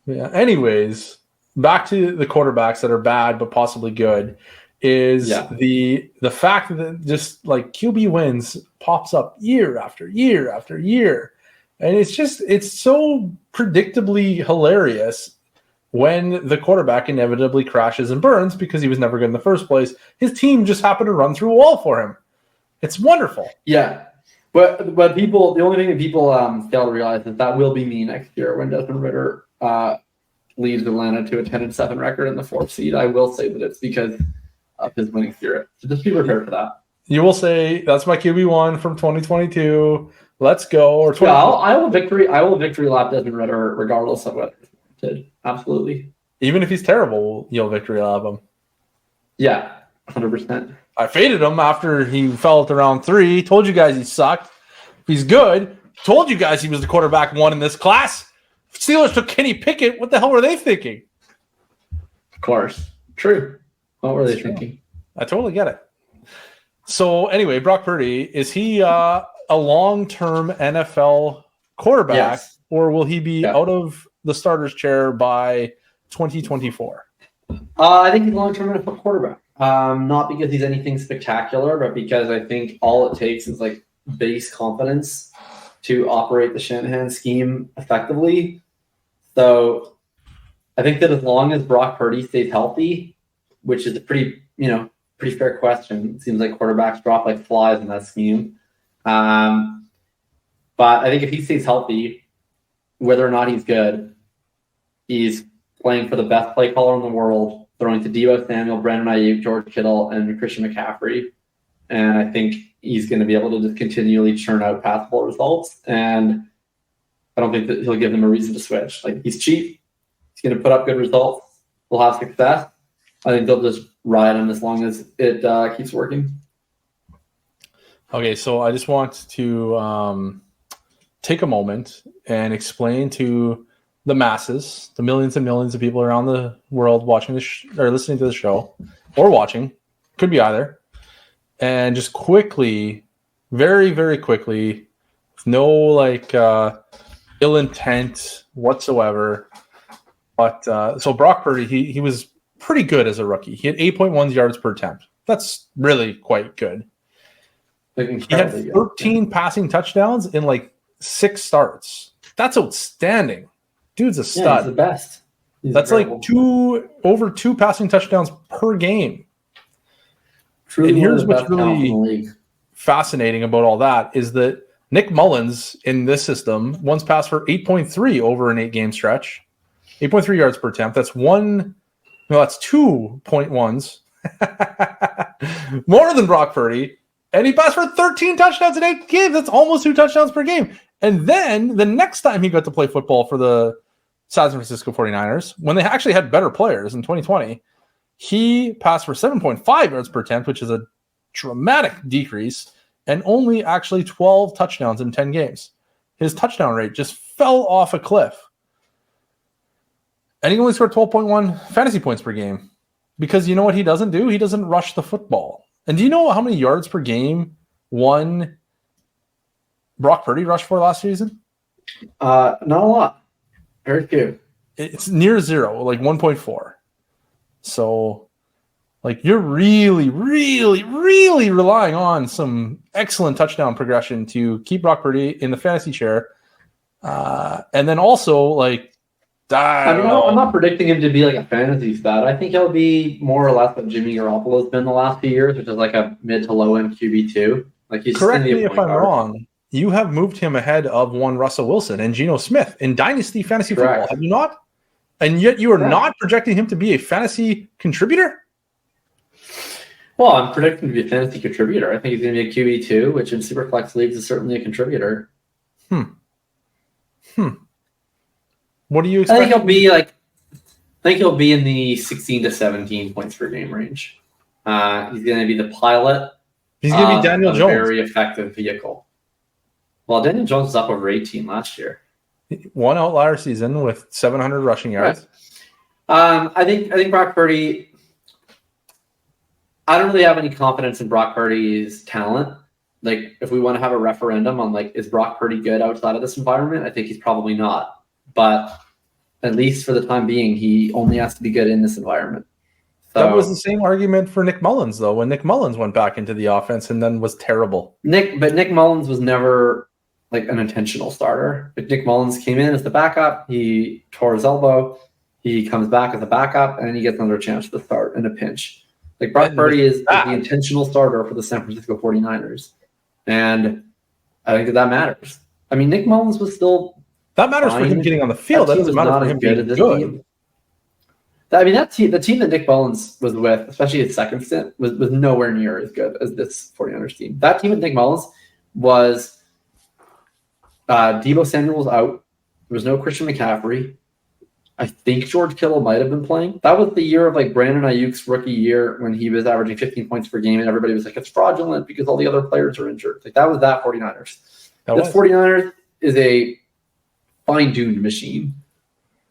Yeah. Anyways, back to the quarterbacks that are bad but possibly good. Is the fact that just like QB wins pops up year after year after year. And it's so predictably hilarious when the quarterback inevitably crashes and burns because he was never good in the first place. His team just happened to run through a wall for him. It's wonderful. Yeah. But people, the only thing that people fail to realize is that will be me next year when Desmond Ritter leads Atlanta to a 10-7 record in the 4th seed. I will say that it's because of his winning spirit. So just be prepared for that. You will say that's my QB1 from 2022. Let's go. Or I will victory lap Desmond Ritter regardless of what he did. Absolutely. Even if he's terrible, you'll victory lap him. Yeah, 100%. I faded him after he fell at the round 3. Told you guys he sucked. He's good. Told you guys he was the quarterback 1 in this class. Steelers took Kenny Pickett. What the hell were they thinking? Of course. True. What were they thinking? I totally get it. So anyway, Brock Purdy, is he a long-term NFL quarterback, or will he be out of the starter's chair by 2024? I think he's a long-term NFL quarterback. Not because he's anything spectacular, but because I think all it takes is like base confidence to operate the Shanahan scheme effectively. So I think that as long as Brock Purdy stays healthy, which is a pretty fair question. It seems like quarterbacks drop like flies in that scheme. But I think if he stays healthy, whether or not he's good, he's playing for the best play caller in the world, throwing to Deebo Samuel, Brandon Ayuk, George Kittle, and Christian McCaffrey. And I think he's going to be able to just continually churn out passable results. And I don't think that he'll give them a reason to switch. Like, he's cheap. He's going to put up good results. We'll have success. I think they'll just ride him as long as it keeps working. Okay, so I just want to take a moment and explain to the masses, the millions and millions of people around the world watching this or listening to the show, or watching, could be either, and just quickly, very, very quickly, with no ill intent whatsoever, But so Brock Purdy, he was pretty good as a rookie. He had 8.1 yards per attempt. That's really quite good. He had 13 passing touchdowns in like 6 starts. That's outstanding. Dude's a stud. Yeah, he's the best. That's incredible. Like over 2 passing touchdowns per game. Truly, and here's what's really fascinating about all that is that Nick Mullins in this system once passed for 8.3 over an 8-game stretch, 8.3 yards per attempt. That's 2.1s more than Brock Purdy. And he passed for 13 touchdowns in 8 games. That's almost 2 touchdowns per game. And then the next time he got to play football for the San Francisco 49ers, when they actually had better players in 2020, he passed for 7.5 yards per attempt, which is a dramatic decrease, and only actually 12 touchdowns in 10 games. His touchdown rate just fell off a cliff. And he only scored 12.1 fantasy points per game. Because you know what he doesn't do? He doesn't rush the football. And do you know how many yards per game one Brock Purdy rushed for last season? Not a lot. Very few. It's near 0, like 1.4. So, like, you're really, really, really relying on some excellent touchdown progression to keep Brock Purdy in the fantasy chair. And then also, like, I'm not predicting him to be like a fantasy stat. I think he'll be more or less what Jimmy Garoppolo's been the last few years, which is like a mid to low end QB2. Like he's correct me if I'm wrong. You have moved him ahead of one Russell Wilson and Geno Smith in Dynasty fantasy football, have you not? And yet you are not projecting him to be a fantasy contributor? Well, I'm predicting him to be a fantasy contributor. I think he's going to be a QB2, which in Superflex leagues is certainly a contributor. What do you expect? I think he'll be in the 16 to 17 points per game range. He's going to be the pilot. He's going to be Daniel Jones. Very effective vehicle. Well, Daniel Jones was up over 18 last year. One outlier season with 700 rushing yards. Right. I think Brock Purdy. I don't really have any confidence in Brock Purdy's talent. Like, if we want to have a referendum on like, is Brock Purdy good outside of this environment? I think he's probably not. But at least for the time being, he only has to be good in this environment. So, that was the same argument for Nick Mullins, though, when Nick Mullins went back into the offense and then was terrible. But Nick Mullins was never like an intentional starter. But Nick Mullins came in as the backup. He tore his elbow. He comes back as a backup, and he gets another chance to start in a pinch. Like Brock Purdy is the intentional starter for the San Francisco 49ers. And I think that matters. I mean, Nick Mullins was still... That matters for him getting on the field. That doesn't matter for him being good. I mean, the team that Nick Mullins was with, especially his second stint, was nowhere near as good as this 49ers team. That team with Nick Mullins was Deebo Samuel was out. There was no Christian McCaffrey. I think George Kittle might have been playing. That was the year of like Brandon Ayuk's rookie year when he was averaging 15 points per game and everybody was like, it's fraudulent because all the other players are injured. Like that was that 49ers. This 49ers is a fine-tuned machine.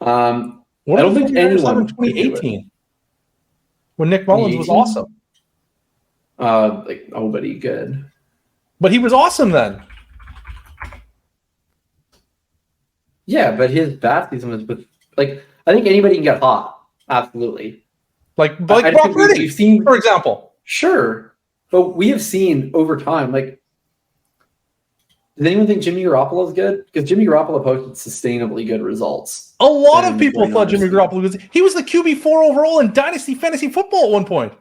I don't think anyone in 2018 when Nick Mullins was awesome. Like nobody good. But he was awesome then. Yeah, but his bad season was with like I think anybody can get hot. Absolutely. Like Brock Purdy, we've seen, for example. Sure. But we have seen over time, like, does anyone think Jimmy Garoppolo is good? Because Jimmy Garoppolo posted sustainably good results. A lot of people thought Jimmy Garoppolo was... He was the QB4 overall in Dynasty Fantasy Football at one point.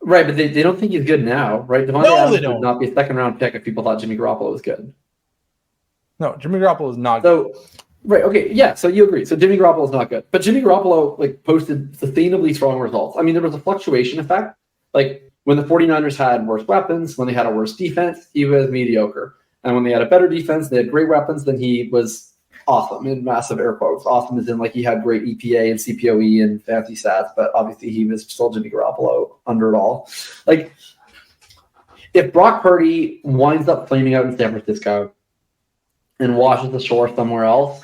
Right, but they don't think he's good now, right? No, they don't. Would not be a second-round pick if people thought Jimmy Garoppolo was good. No, Jimmy Garoppolo is not good. Right, okay, yeah, so you agree. So Jimmy Garoppolo is not good. But Jimmy Garoppolo, like, posted sustainably strong results. I mean, there was a fluctuation effect. Like, when the 49ers had worse weapons, when they had a worse defense, he was mediocre. And when they had a better defense, they had great weapons, then he was awesome in massive air quotes. Awesome as in like he had great EPA and CPOE and fancy stats, but obviously he was still Jimmy Garoppolo under it all. Like if Brock Purdy winds up flaming out in San Francisco and washes the shore somewhere else,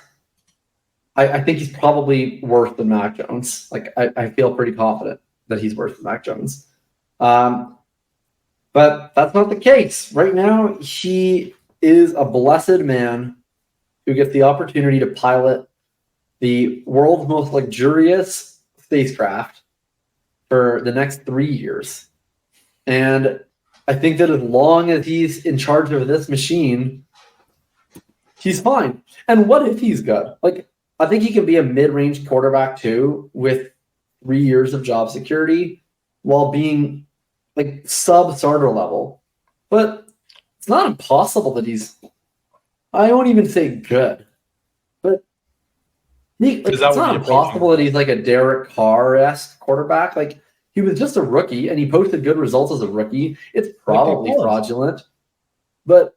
I think he's probably worse than Mac Jones. Like I feel pretty confident that he's worse than Mac Jones. But that's not the case. Right now, he is a blessed man who gets the opportunity to pilot the world's most luxurious spacecraft for the next 3 years. And I think that as long as he's in charge of this machine, he's fine. And what if he's good? Like, I think he can be a mid-range quarterback too, with 3 years of job security, while being like sub-starter level. But it's not impossible that he's, I won't even say good, but it's not impossible that he's like a Derek Carr-esque quarterback. Like, he was just a rookie, and he posted good results as a rookie. It's probably fraudulent, but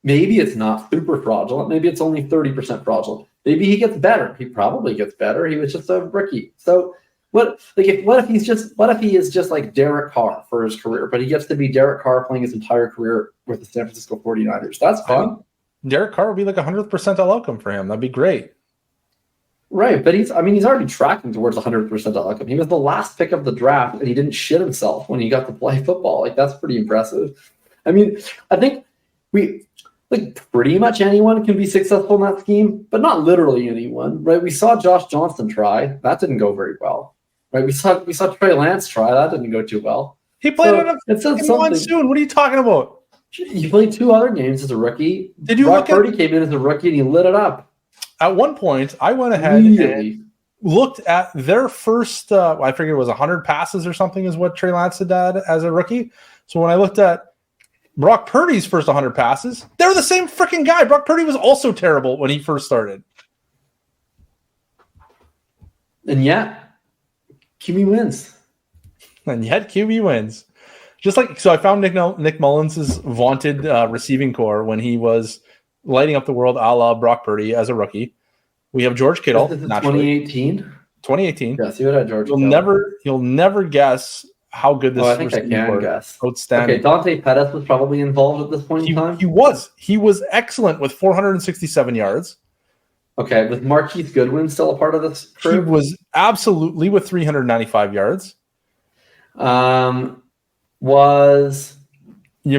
maybe it's not super fraudulent. Maybe it's only 30% fraudulent. Maybe he gets better. He probably gets better. He was just a rookie. So what if he is just like Derek Carr for his career, but he gets to be Derek Carr playing his entire career with the San Francisco 49ers? That's fun. Derek Carr would be like 100th percentile outcome for him. That'd be great. Right, but he's already tracking towards 100% outcome. He was the last pick of the draft, and he didn't shit himself when he got to play football. Like, that's pretty impressive. I mean, I think pretty much anyone can be successful in that scheme, but not literally anyone, right? We saw Josh Johnson try. That didn't go very well, right? We saw Trey Lance try. That didn't go too well. He played in a monsoon. What are you talking about? He played 2 other games as a rookie. Purdy came in as a rookie, and he lit it up. At one point, I went ahead and looked at their first, I figured it was 100 passes or something is what Trey Lance had as a rookie. So when I looked at Brock Purdy's first 100 passes, they're the same freaking guy. Brock Purdy was also terrible when he first started. And yet, QB wins. Just like, so I found Nick Mullins' vaunted receiving core when he was lighting up the world a la Brock Purdy as a rookie. We have George Kittle. This is 2018? 2018. Yeah, see what I George Kittle. You'll never guess how good this I think I can guess. Outstanding. Okay, Dante Pettis was probably involved at this point in time. He was excellent with 467 yards. Okay, was Marquise Goodwin still a part of this crew? He was absolutely with 395 yards. You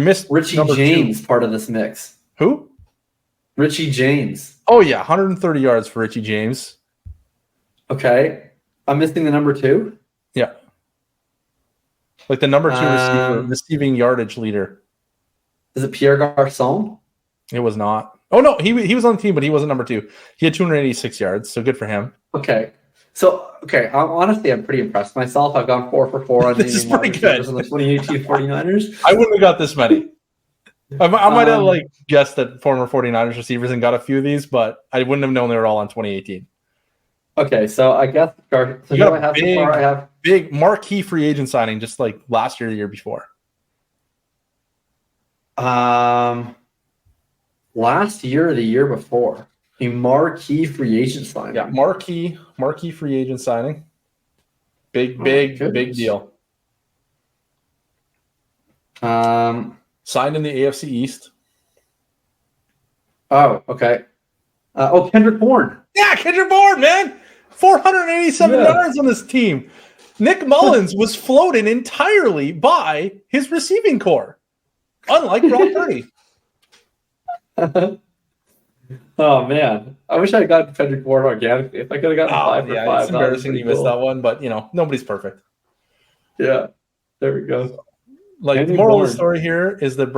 missed Richie James 2. Part of this mix? Who? Richie James. Oh, yeah, 130 yards for Richie James. Okay. I'm missing the number 2? Yeah. Like the number 2 receiving yardage leader. Is it Pierre Garçon? It was not. Oh, no, he was on the team, but he wasn't number 2. He had 286 yards, so good for him. Okay. So, honestly, I'm pretty impressed with myself. I've gone 4 for 4 on this is pretty good. On the 2018 49ers. I wouldn't have got this many. I might have guessed that former 49ers receivers and got a few of these, but I wouldn't have known they were all on 2018. Okay, so I guess you got a big marquee free agent signing just like last year, the year before. Last year or the year before, a marquee free agent signing. Yeah, marquee free agent signing. Big deal. Signed in the AFC East. Oh, okay. Kendrick Bourne. Yeah, Kendrick Bourne, man. 487 yards on this team. Nick Mullins was floated entirely by his receiving core, unlike Brock Purdy. Oh, man. I wish I had gotten Kendrick Bourne organically. If I could have gotten 5 for 5. It's embarrassing you missed that one, but, nobody's perfect. Yeah, there we go. The moral of the story here is that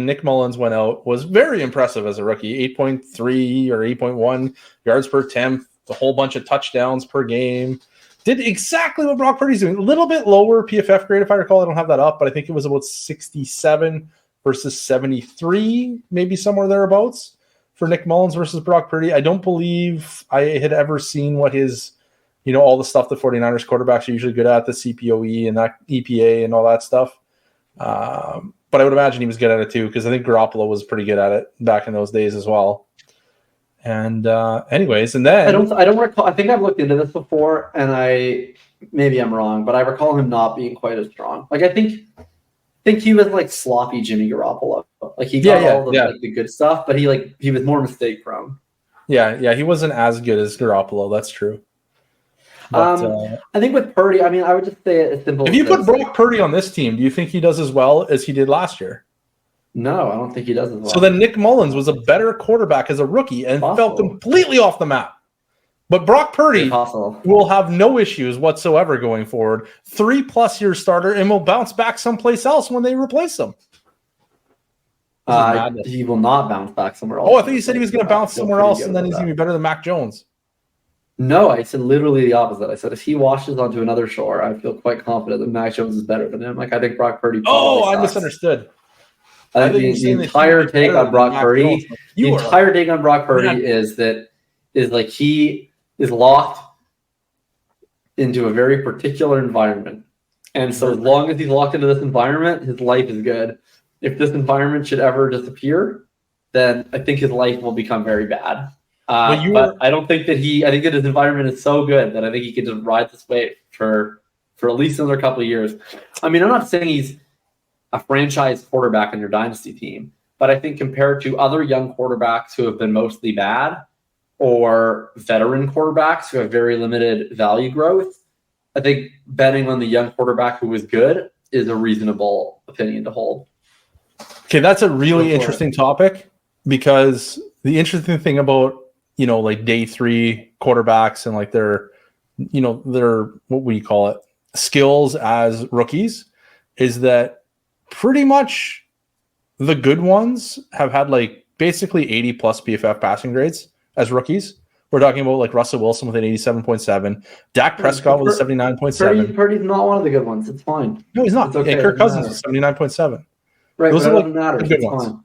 Nick Mullins went out, was very impressive as a rookie, 8.3 or 8.1 yards per attempt, a whole bunch of touchdowns per game. Did exactly what Brock Purdy's doing. A little bit lower PFF grade, if I recall. I don't have that up, but I think it was about 67 versus 73, maybe somewhere thereabouts for Nick Mullins versus Brock Purdy. I don't believe I had ever seen what his all the stuff the 49ers quarterbacks are usually good at, the CPOE and that EPA and all that stuff. But I would imagine he was good at it too, because I think Garoppolo was pretty good at it back in those days as well. And anyways, and then I don't recall. I think I've looked into this before, and maybe I'm wrong, but I recall him not being quite as strong. Like I think he was like sloppy Jimmy Garoppolo. Like he got all the good stuff, but he was more mistake prone. Yeah, he wasn't as good as Garoppolo. That's true. But, I think with Purdy, I would just say it's simple. If you put Brock Purdy on this team, do you think he does as well as he did last year? No, I don't think he does as well. So then Nick Mullins was a better quarterback as a rookie and fell completely off the map. But Brock Purdy Impossible. will have no issues whatsoever going forward. 3+ year starter and will bounce back someplace else when they replace him. He will not bounce back somewhere else. Oh, I thought you said he was going to bounce somewhere else and then he's going to be better than Mac Jones. No, I said literally the opposite. I said if he washes onto another shore, I feel quite confident that Mac Jones is better than him. Like, I think Brock Purdy. I misunderstood. I think the entire take on Brock Purdy, is like he is locked into a very particular environment. And so as long as he's locked into this environment, his life is good. If this environment should ever disappear, then I think his life will become very bad. But I don't think that I think that his environment is so good that I think he can just ride this wave for at least another couple of years. I mean, I'm not saying he's a franchise quarterback on your dynasty team, but I think compared to other young quarterbacks who have been mostly bad or veteran quarterbacks who have very limited value growth, I think betting on the young quarterback who is good is a reasonable opinion to hold. Okay, that's a really interesting topic, because the interesting thing about, like day 3 quarterbacks and like their what would you call it, skills as rookies, is that pretty much the good ones have had like basically 80+ PFF passing grades as rookies. We're talking about like Russell Wilson with an 87.7, Dak Prescott with a 79.7. Purdy's not one of the good ones. It's fine. No, he's not. Okay. Kirk Cousins is 79.7. Right, those but are it doesn't matter. The good it's ones. Fine.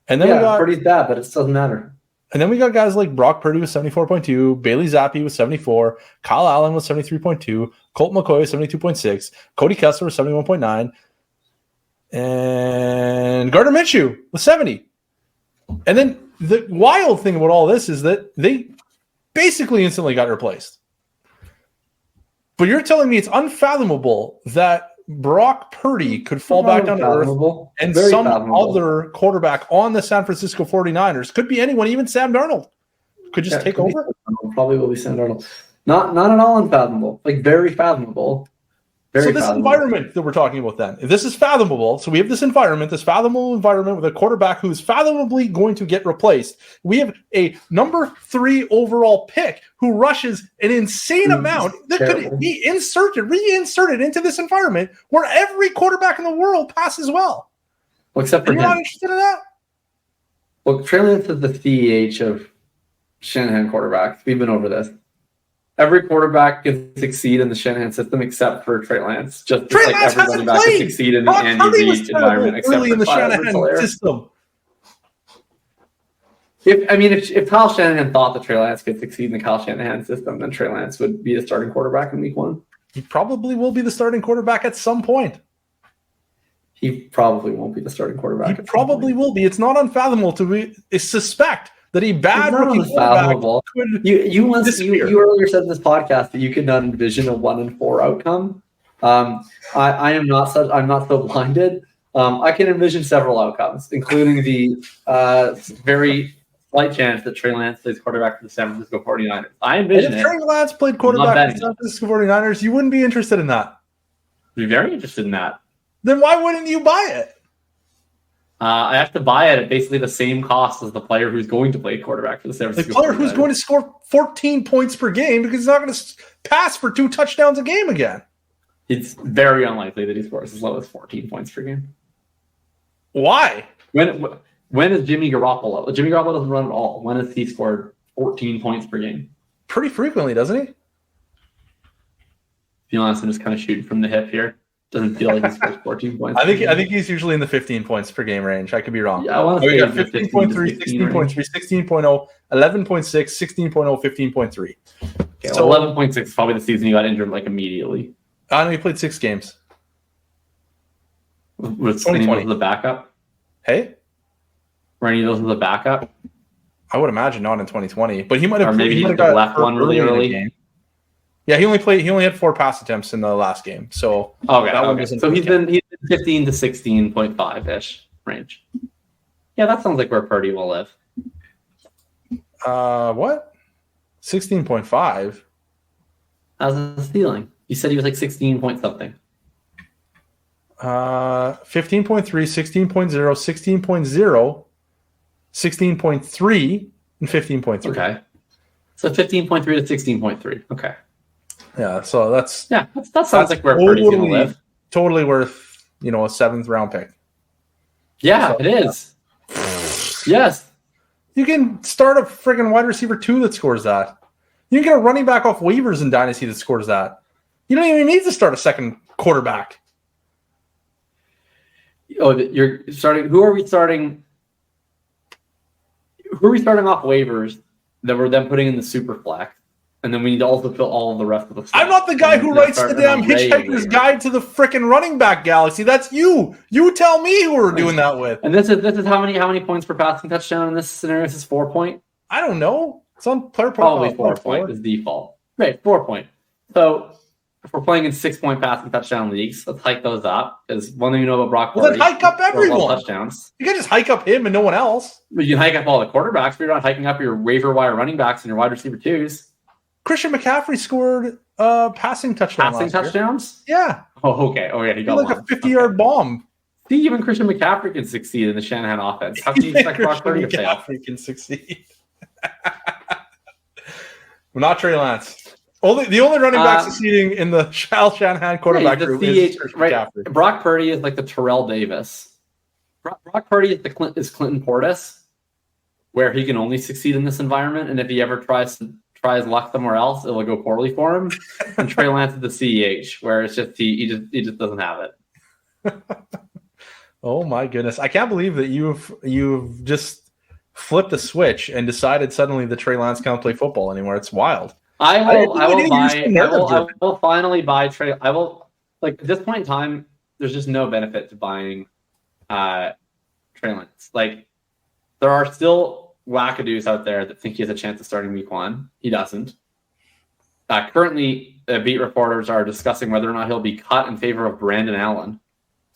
And then Purdy's bad, but it doesn't matter. And then we got guys like Brock Purdy with 74.2, Bailey Zappi with 74, Kyle Allen with 73.2, Colt McCoy with 72.6, Cody Kessler with 71.9, and Gardner Minshew with 70. And then the wild thing about all this is that they basically instantly got replaced. But you're telling me it's unfathomable that Brock Purdy could fall back down to earth and some other quarterback on the San Francisco 49ers, could be anyone, even Sam Darnold, could just take over? Probably will be Sam Darnold. Not at all unfathomable, like very fathomable. Environment that we're talking about then, if this is fathomable, so we have this fathomable environment with a quarterback who's fathomably going to get replaced. We have a number 3 overall pick who rushes an insane amount that could be reinserted into this environment where every quarterback in the world passes well. Well, except for him. You're not interested in that? Well, Trey Lance is the CEH of Shanahan quarterbacks. We've been over this. Every quarterback can succeed in the Shanahan system except for Trey Lance. Just Trey like Lance every running back can succeed in the Andy Reid environment except for in the Shanahan system. If Kyle Shanahan thought that Trey Lance could succeed in the Kyle Shanahan system, then Trey Lance would be the starting quarterback in week 1. He probably will be the starting quarterback at some point. He probably won't be the starting quarterback. He probably will be. It's not unfathomable to suspect that a bad rookie quarterback could. You earlier said in this podcast that you could not envision a 1-4 outcome. I'm not so blinded. I can envision several outcomes, including the very slight chance that Trey Lance plays quarterback for the San Francisco 49ers. I envision if Trey Lance played quarterback for the San Francisco 49ers, you wouldn't be interested in that. I'd be very interested in that. Then why wouldn't you buy it? I have to buy it at basically the same cost as the player who's going to play quarterback for the San Francisco 49ers. The player who's going to score 14 points per game because he's not going to pass for 2 touchdowns a game again. It's very unlikely that he scores as low as 14 points per game. Why? When is Jimmy Garoppolo? Jimmy Garoppolo doesn't run at all. When has he scored 14 points per game? Pretty frequently, doesn't he? To be honest, I'm just kind of shooting from the hip here. Doesn't feel like he scores 14 points. I think he's usually in the 15 points per game range. I could be wrong. Yeah, I want to say 15.3, 16.3, 16.0, 11.6, 16.0, 15.3. Okay, so 11.6 is probably the season he got injured like immediately. I know he played 6 games. Was any of those the backup? Hey? Were any of those the backup? I would imagine not in 2020, but he might have. Or maybe he got left one really early. Yeah, he only had 4 pass attempts in the last game. So okay. So he's been 15 to 16.5 ish range. Yeah, that sounds like where Purdy will live. What? 16.5. How's the ceiling? You said he was like 16 point something. 15.3, 16.0, 16.0, 16.3, and 15.3. Okay. So 15.3 to 16.3. Okay. Yeah, so that sounds like where Purdy's going to live. Totally worth, a 7th round pick. Yeah, so, it is. Yes. You can start a friggin' wide receiver 2 that scores that. You can get a running back off waivers in Dynasty that scores that. You don't even need to start a second quarterback. Oh, you're starting. Who are we starting? Who are we starting off waivers that we're then putting in the super flex? And then we need to also fill all of the rest of the stuff. I'm not the guy who writes the damn Hitchhiker's Guide to the frickin' running back galaxy. That's you. You tell me who we're doing that with. And this is how many points per passing touchdown in this scenario? This is 4 point? I don't know. It's on player profile. Probably 4 point is default. Right, 4 point. So if we're playing in 6 point passing touchdown leagues, let's hike those up. Because one thing you know about Brock Purdy, then hike up everyone. Touchdowns. You can just hike up him and no one else. But you can hike up all the quarterbacks, but you're not hiking up your waiver wire running backs and your wide receiver 2s. Christian McCaffrey scored passing touchdown. Passing touchdowns? Yeah. Oh, okay. Oh, yeah. He got like a 50-yard bomb. See, even Christian McCaffrey can succeed in the Shanahan offense. How can you expect Brock Purdy to fail? McCaffrey can succeed. Not Trey Lance. The only running back succeeding in the Shanahan quarterback group is McCaffrey. Brock Purdy is like the Terrell Davis. Brock Purdy is Clinton Portis, where he can only succeed in this environment, and if he ever tries luck somewhere else, it'll go poorly for him. And Trey Lance is the CEH, where it's just he just doesn't have it. Oh my goodness! I can't believe that you've just flipped a switch and decided suddenly that Trey Lance can't play football anymore. It's wild. I will finally buy Trey. I will, like, at this point in time, there's just no benefit to buying Trey Lance. Like, there are still wackadoos out there that think he has a chance of starting week 1. He doesn't. Currently, beat reporters are discussing whether or not he'll be cut in favor of Brandon Allen.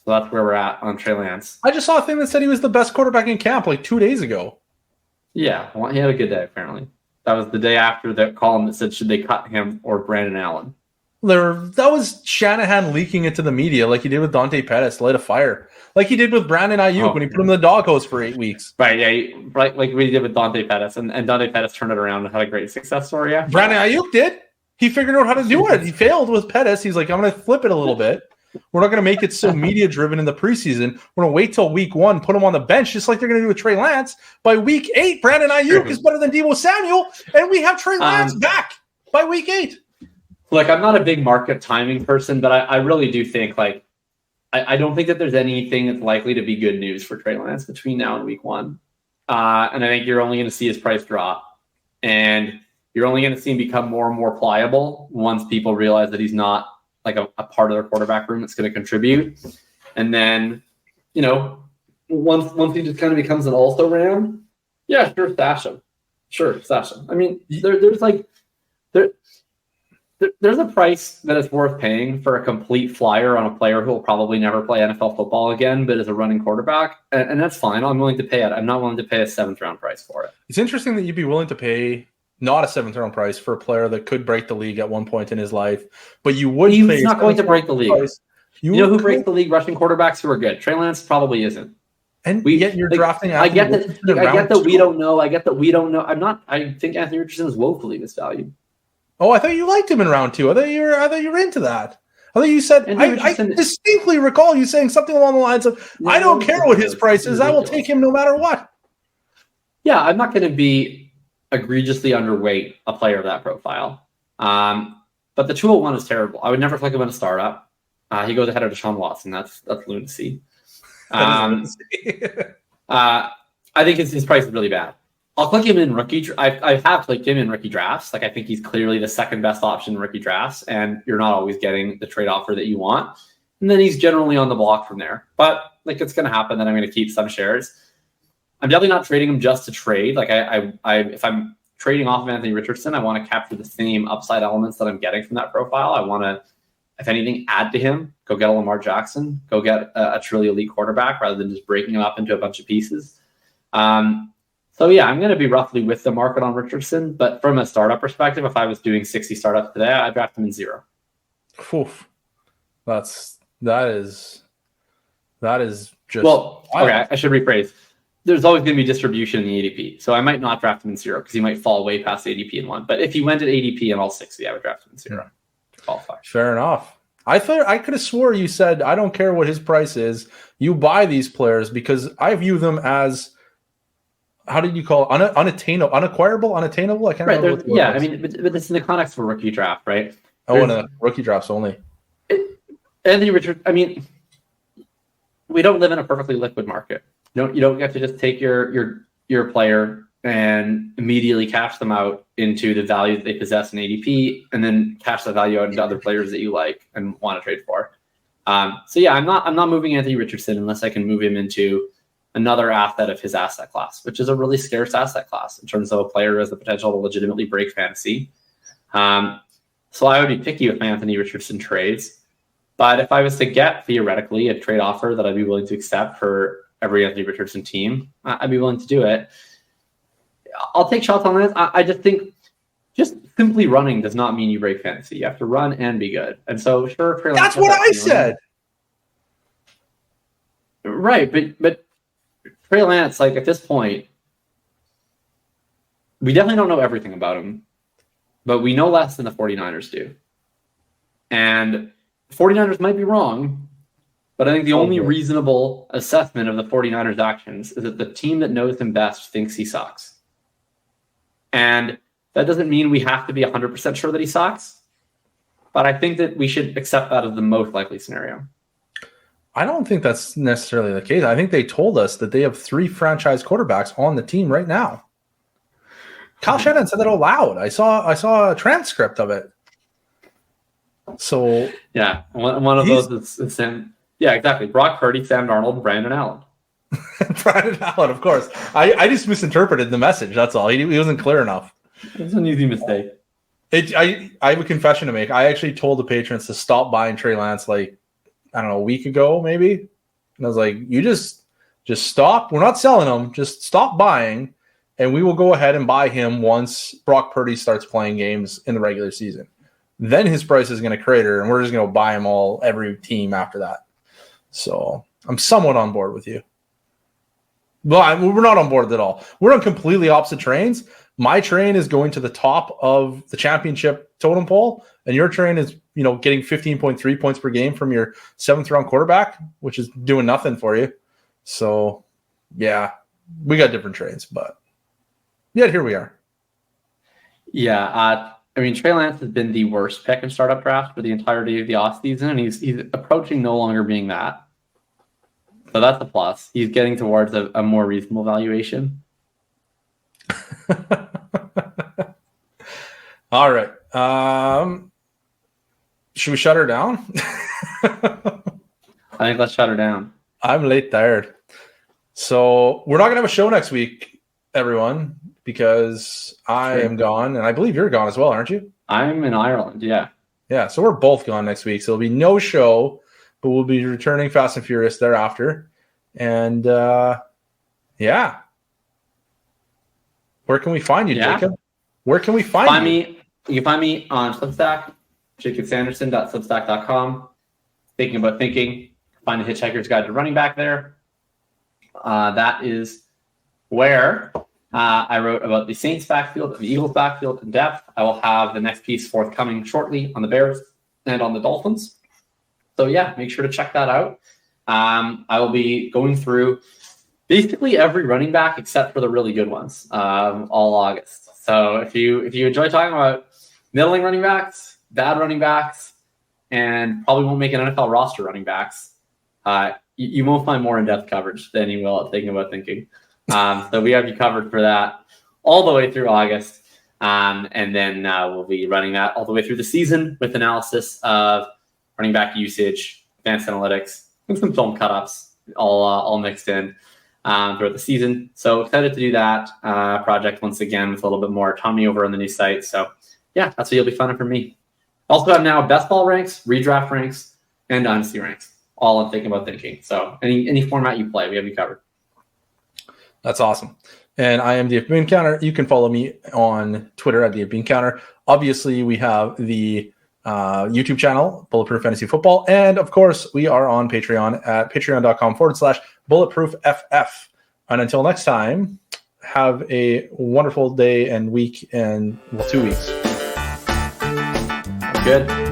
So that's where we're at on Trey Lance. I just saw a thing that said he was the best quarterback in camp like 2 days ago. Yeah, well, he had a good day, apparently. That was the day after the column that said, should they cut him or Brandon Allen? That was Shanahan leaking it to the media like he did with Dante Pettis, light a fire. Like he did with Brandon Ayuk when he put him in the doghouse for 8 weeks. Right, yeah, right, like we did with Dante Pettis. And Dante Pettis turned it around and had a great success story. Yeah, Brandon Ayuk did. He figured out how to do it. He failed with Pettis. He's like, I'm going to flip it a little bit. We're not going to make it so media-driven in the preseason. We're going to wait till week 1, put him on the bench, just like they're going to do with Trey Lance. By week 8, Brandon Ayuk is better than Deebo Samuel, and we have Trey Lance back by week 8. Look, I'm not a big market timing person, but I really do think, like, I don't think that there's anything that's likely to be good news for Trey Lance between now and week 1. And I think you're only going to see his price drop. And you're only going to see him become more and more pliable once people realize that he's not like a part of their quarterback room that's going to contribute. And then, once he just kind of becomes an also-ran, yeah, sure, stash him. Sure, stash him. I mean, there's a price that is worth paying for a complete flyer on a player who will probably never play NFL football again, but is a running quarterback. And that's fine. I'm willing to pay it. I'm not willing to pay a 7th round price for it. It's interesting that you'd be willing to pay not a 7th round price for a player that could break the league at one point in his life, but you would. He's not going to break the league. You know who breaks the league? Rushing quarterbacks who are good. Trey Lance probably isn't. And yet you're drafting. I get that we don't know. I think Anthony Richardson is woefully misvalued. Oh, I thought you liked him in round 2. I thought you were into that. I thought you said. I distinctly recall you saying something along the lines of, "I don't care what his price is. I will take him no matter what." Yeah, I'm not going to be egregiously underweight a player of that profile. But the 201 is terrible. I would never click him in a startup. He goes ahead of Deshaun Watson. That's lunacy. I think his price is really bad. I'll click him in rookie. I have clicked him in rookie drafts. Like, I think he's clearly the second best option in rookie drafts, and you're not always getting the trade offer that you want. And then he's generally on the block from there. But like, it's going to happen that I'm going to keep some shares. I'm definitely not trading him just to trade. Like, if I'm trading off of Anthony Richardson, I want to capture the same upside elements that I'm getting from that profile. I want to, if anything, add to him. Go get a Lamar Jackson. Go get a truly elite quarterback rather than just breaking him up into a bunch of pieces. So yeah, I'm going to be roughly with the market on Richardson. But from a startup perspective, if I was doing 60 startups today, I'd draft him in 0. Oof. That is just well. Okay, I should rephrase. there's always going to be distribution in the ADP. So I might not draft him in 0 because he might fall way past ADP in 1. But if he went at ADP in all 60, I would draft him in 0 to qualify. Fair enough. I could have swore you said, I don't care what his price is. You buy these players because I view them as, how did you call it? Unattainable? I can't remember. Yeah, I mean, but this is in the context of a rookie draft, right? In a rookie drafts only. Anthony Richard, I mean, we don't live in a perfectly liquid market. You don't get to just take your player and immediately cash them out into the value that they possess in ADP, and then cash the value out into other players that you like and want to trade for. So yeah, I'm not moving Anthony Richardson unless I can move him into another asset of his asset class, which is a really scarce asset class in terms of a player who has the potential to legitimately break fantasy. So I would be picky with my Anthony Richardson trades. But if I was to get theoretically a trade offer that I'd be willing to accept for every Anthony Richardson team, I'd be willing to do it. I'll take shots on this. I just think just simply running does not mean you break fantasy. You have to run and be good. And so, sure, Trey that's what I said. Right, but Trey Lance, like at this point, we definitely don't know everything about him, but we know less than the 49ers do. And the 49ers might be wrong, but I think the only reasonable assessment of the 49ers' actions is that the team that knows him best thinks he sucks. And that doesn't mean we have to be 100% sure that he sucks, but I think that we should accept that as the most likely scenario. I don't think that's necessarily the case. I think they told us that they have 3 franchise quarterbacks on the team right now. Kyle Shanahan said that out loud. I saw a transcript of it. So yeah, one of those is Sam. Yeah, exactly. Brock Purdy, Sam Darnold, Brandon Allen. Brandon Allen, of course. I just misinterpreted the message. That's all. He wasn't clear enough. It's an easy mistake. I have a confession to make. I actually told the patrons to stop buying Trey Lance a week ago, maybe. And I was like, you just stop. We're not selling him. Just stop buying, and we will go ahead and buy him once Brock Purdy starts playing games in the regular season. Then his price is going to crater, and we're just going to buy him every team after that. So I'm somewhat on board with you. Well, we're not on board at all. We're on completely opposite trains. My train is going to the top of the championship totem pole, and your train is, getting 15.3 points per game from your 7th round quarterback, which is doing nothing for you. So, yeah, we got different trains, but yet here we are. Yeah, Trey Lance has been the worst pick in startup draft for the entirety of the offseason, and he's approaching no longer being that. So that's a plus. He's getting towards a more reasonable valuation. All right. Should we shut her down? I think let's shut her down. I'm late tired. So we're not going to have a show next week, everyone, because I am gone, and I believe you're gone as well, aren't you? I'm in Ireland, yeah. Yeah, so we're both gone next week. So there'll be no show, but we'll be returning Fast and Furious thereafter. And, yeah. Where can we find you, Jacob? Where can we find you? You can find me on Substack, jacobsanderson.substack.com. Thinking about thinking. Find the Hitchhiker's Guide to Running Back there. That is where I wrote about the Saints backfield, the Eagles backfield in depth. I will have the next piece forthcoming shortly on the Bears and on the Dolphins. So yeah, make sure to check that out. I will be going through basically every running back except for the really good ones all August. So if you enjoy talking about middling running backs, bad running backs, and probably won't make an NFL roster running backs, you won't find more in-depth coverage than you will at Thinking About Thinking. So we have you covered for that all the way through August. And then we'll be running that all the way through the season with analysis of running back usage, advanced analytics, and some film cut-ups all mixed in throughout the season. So excited to do that project once again with a little bit more autonomy over on the new site. So yeah, that's what you'll be finding from me. Also have now best ball ranks, redraft ranks, and dynasty ranks, all on Thinking About Thinking. So any format you play, we have you covered. That's awesome. And I am the Bean Counter. You can follow me on Twitter at the Bean Counter. Obviously, we have the YouTube channel, Bulletproof Fantasy Football. And of course, we are on Patreon at patreon.com/bulletproofff. And until next time, have a wonderful day and week and 2 weeks. Good.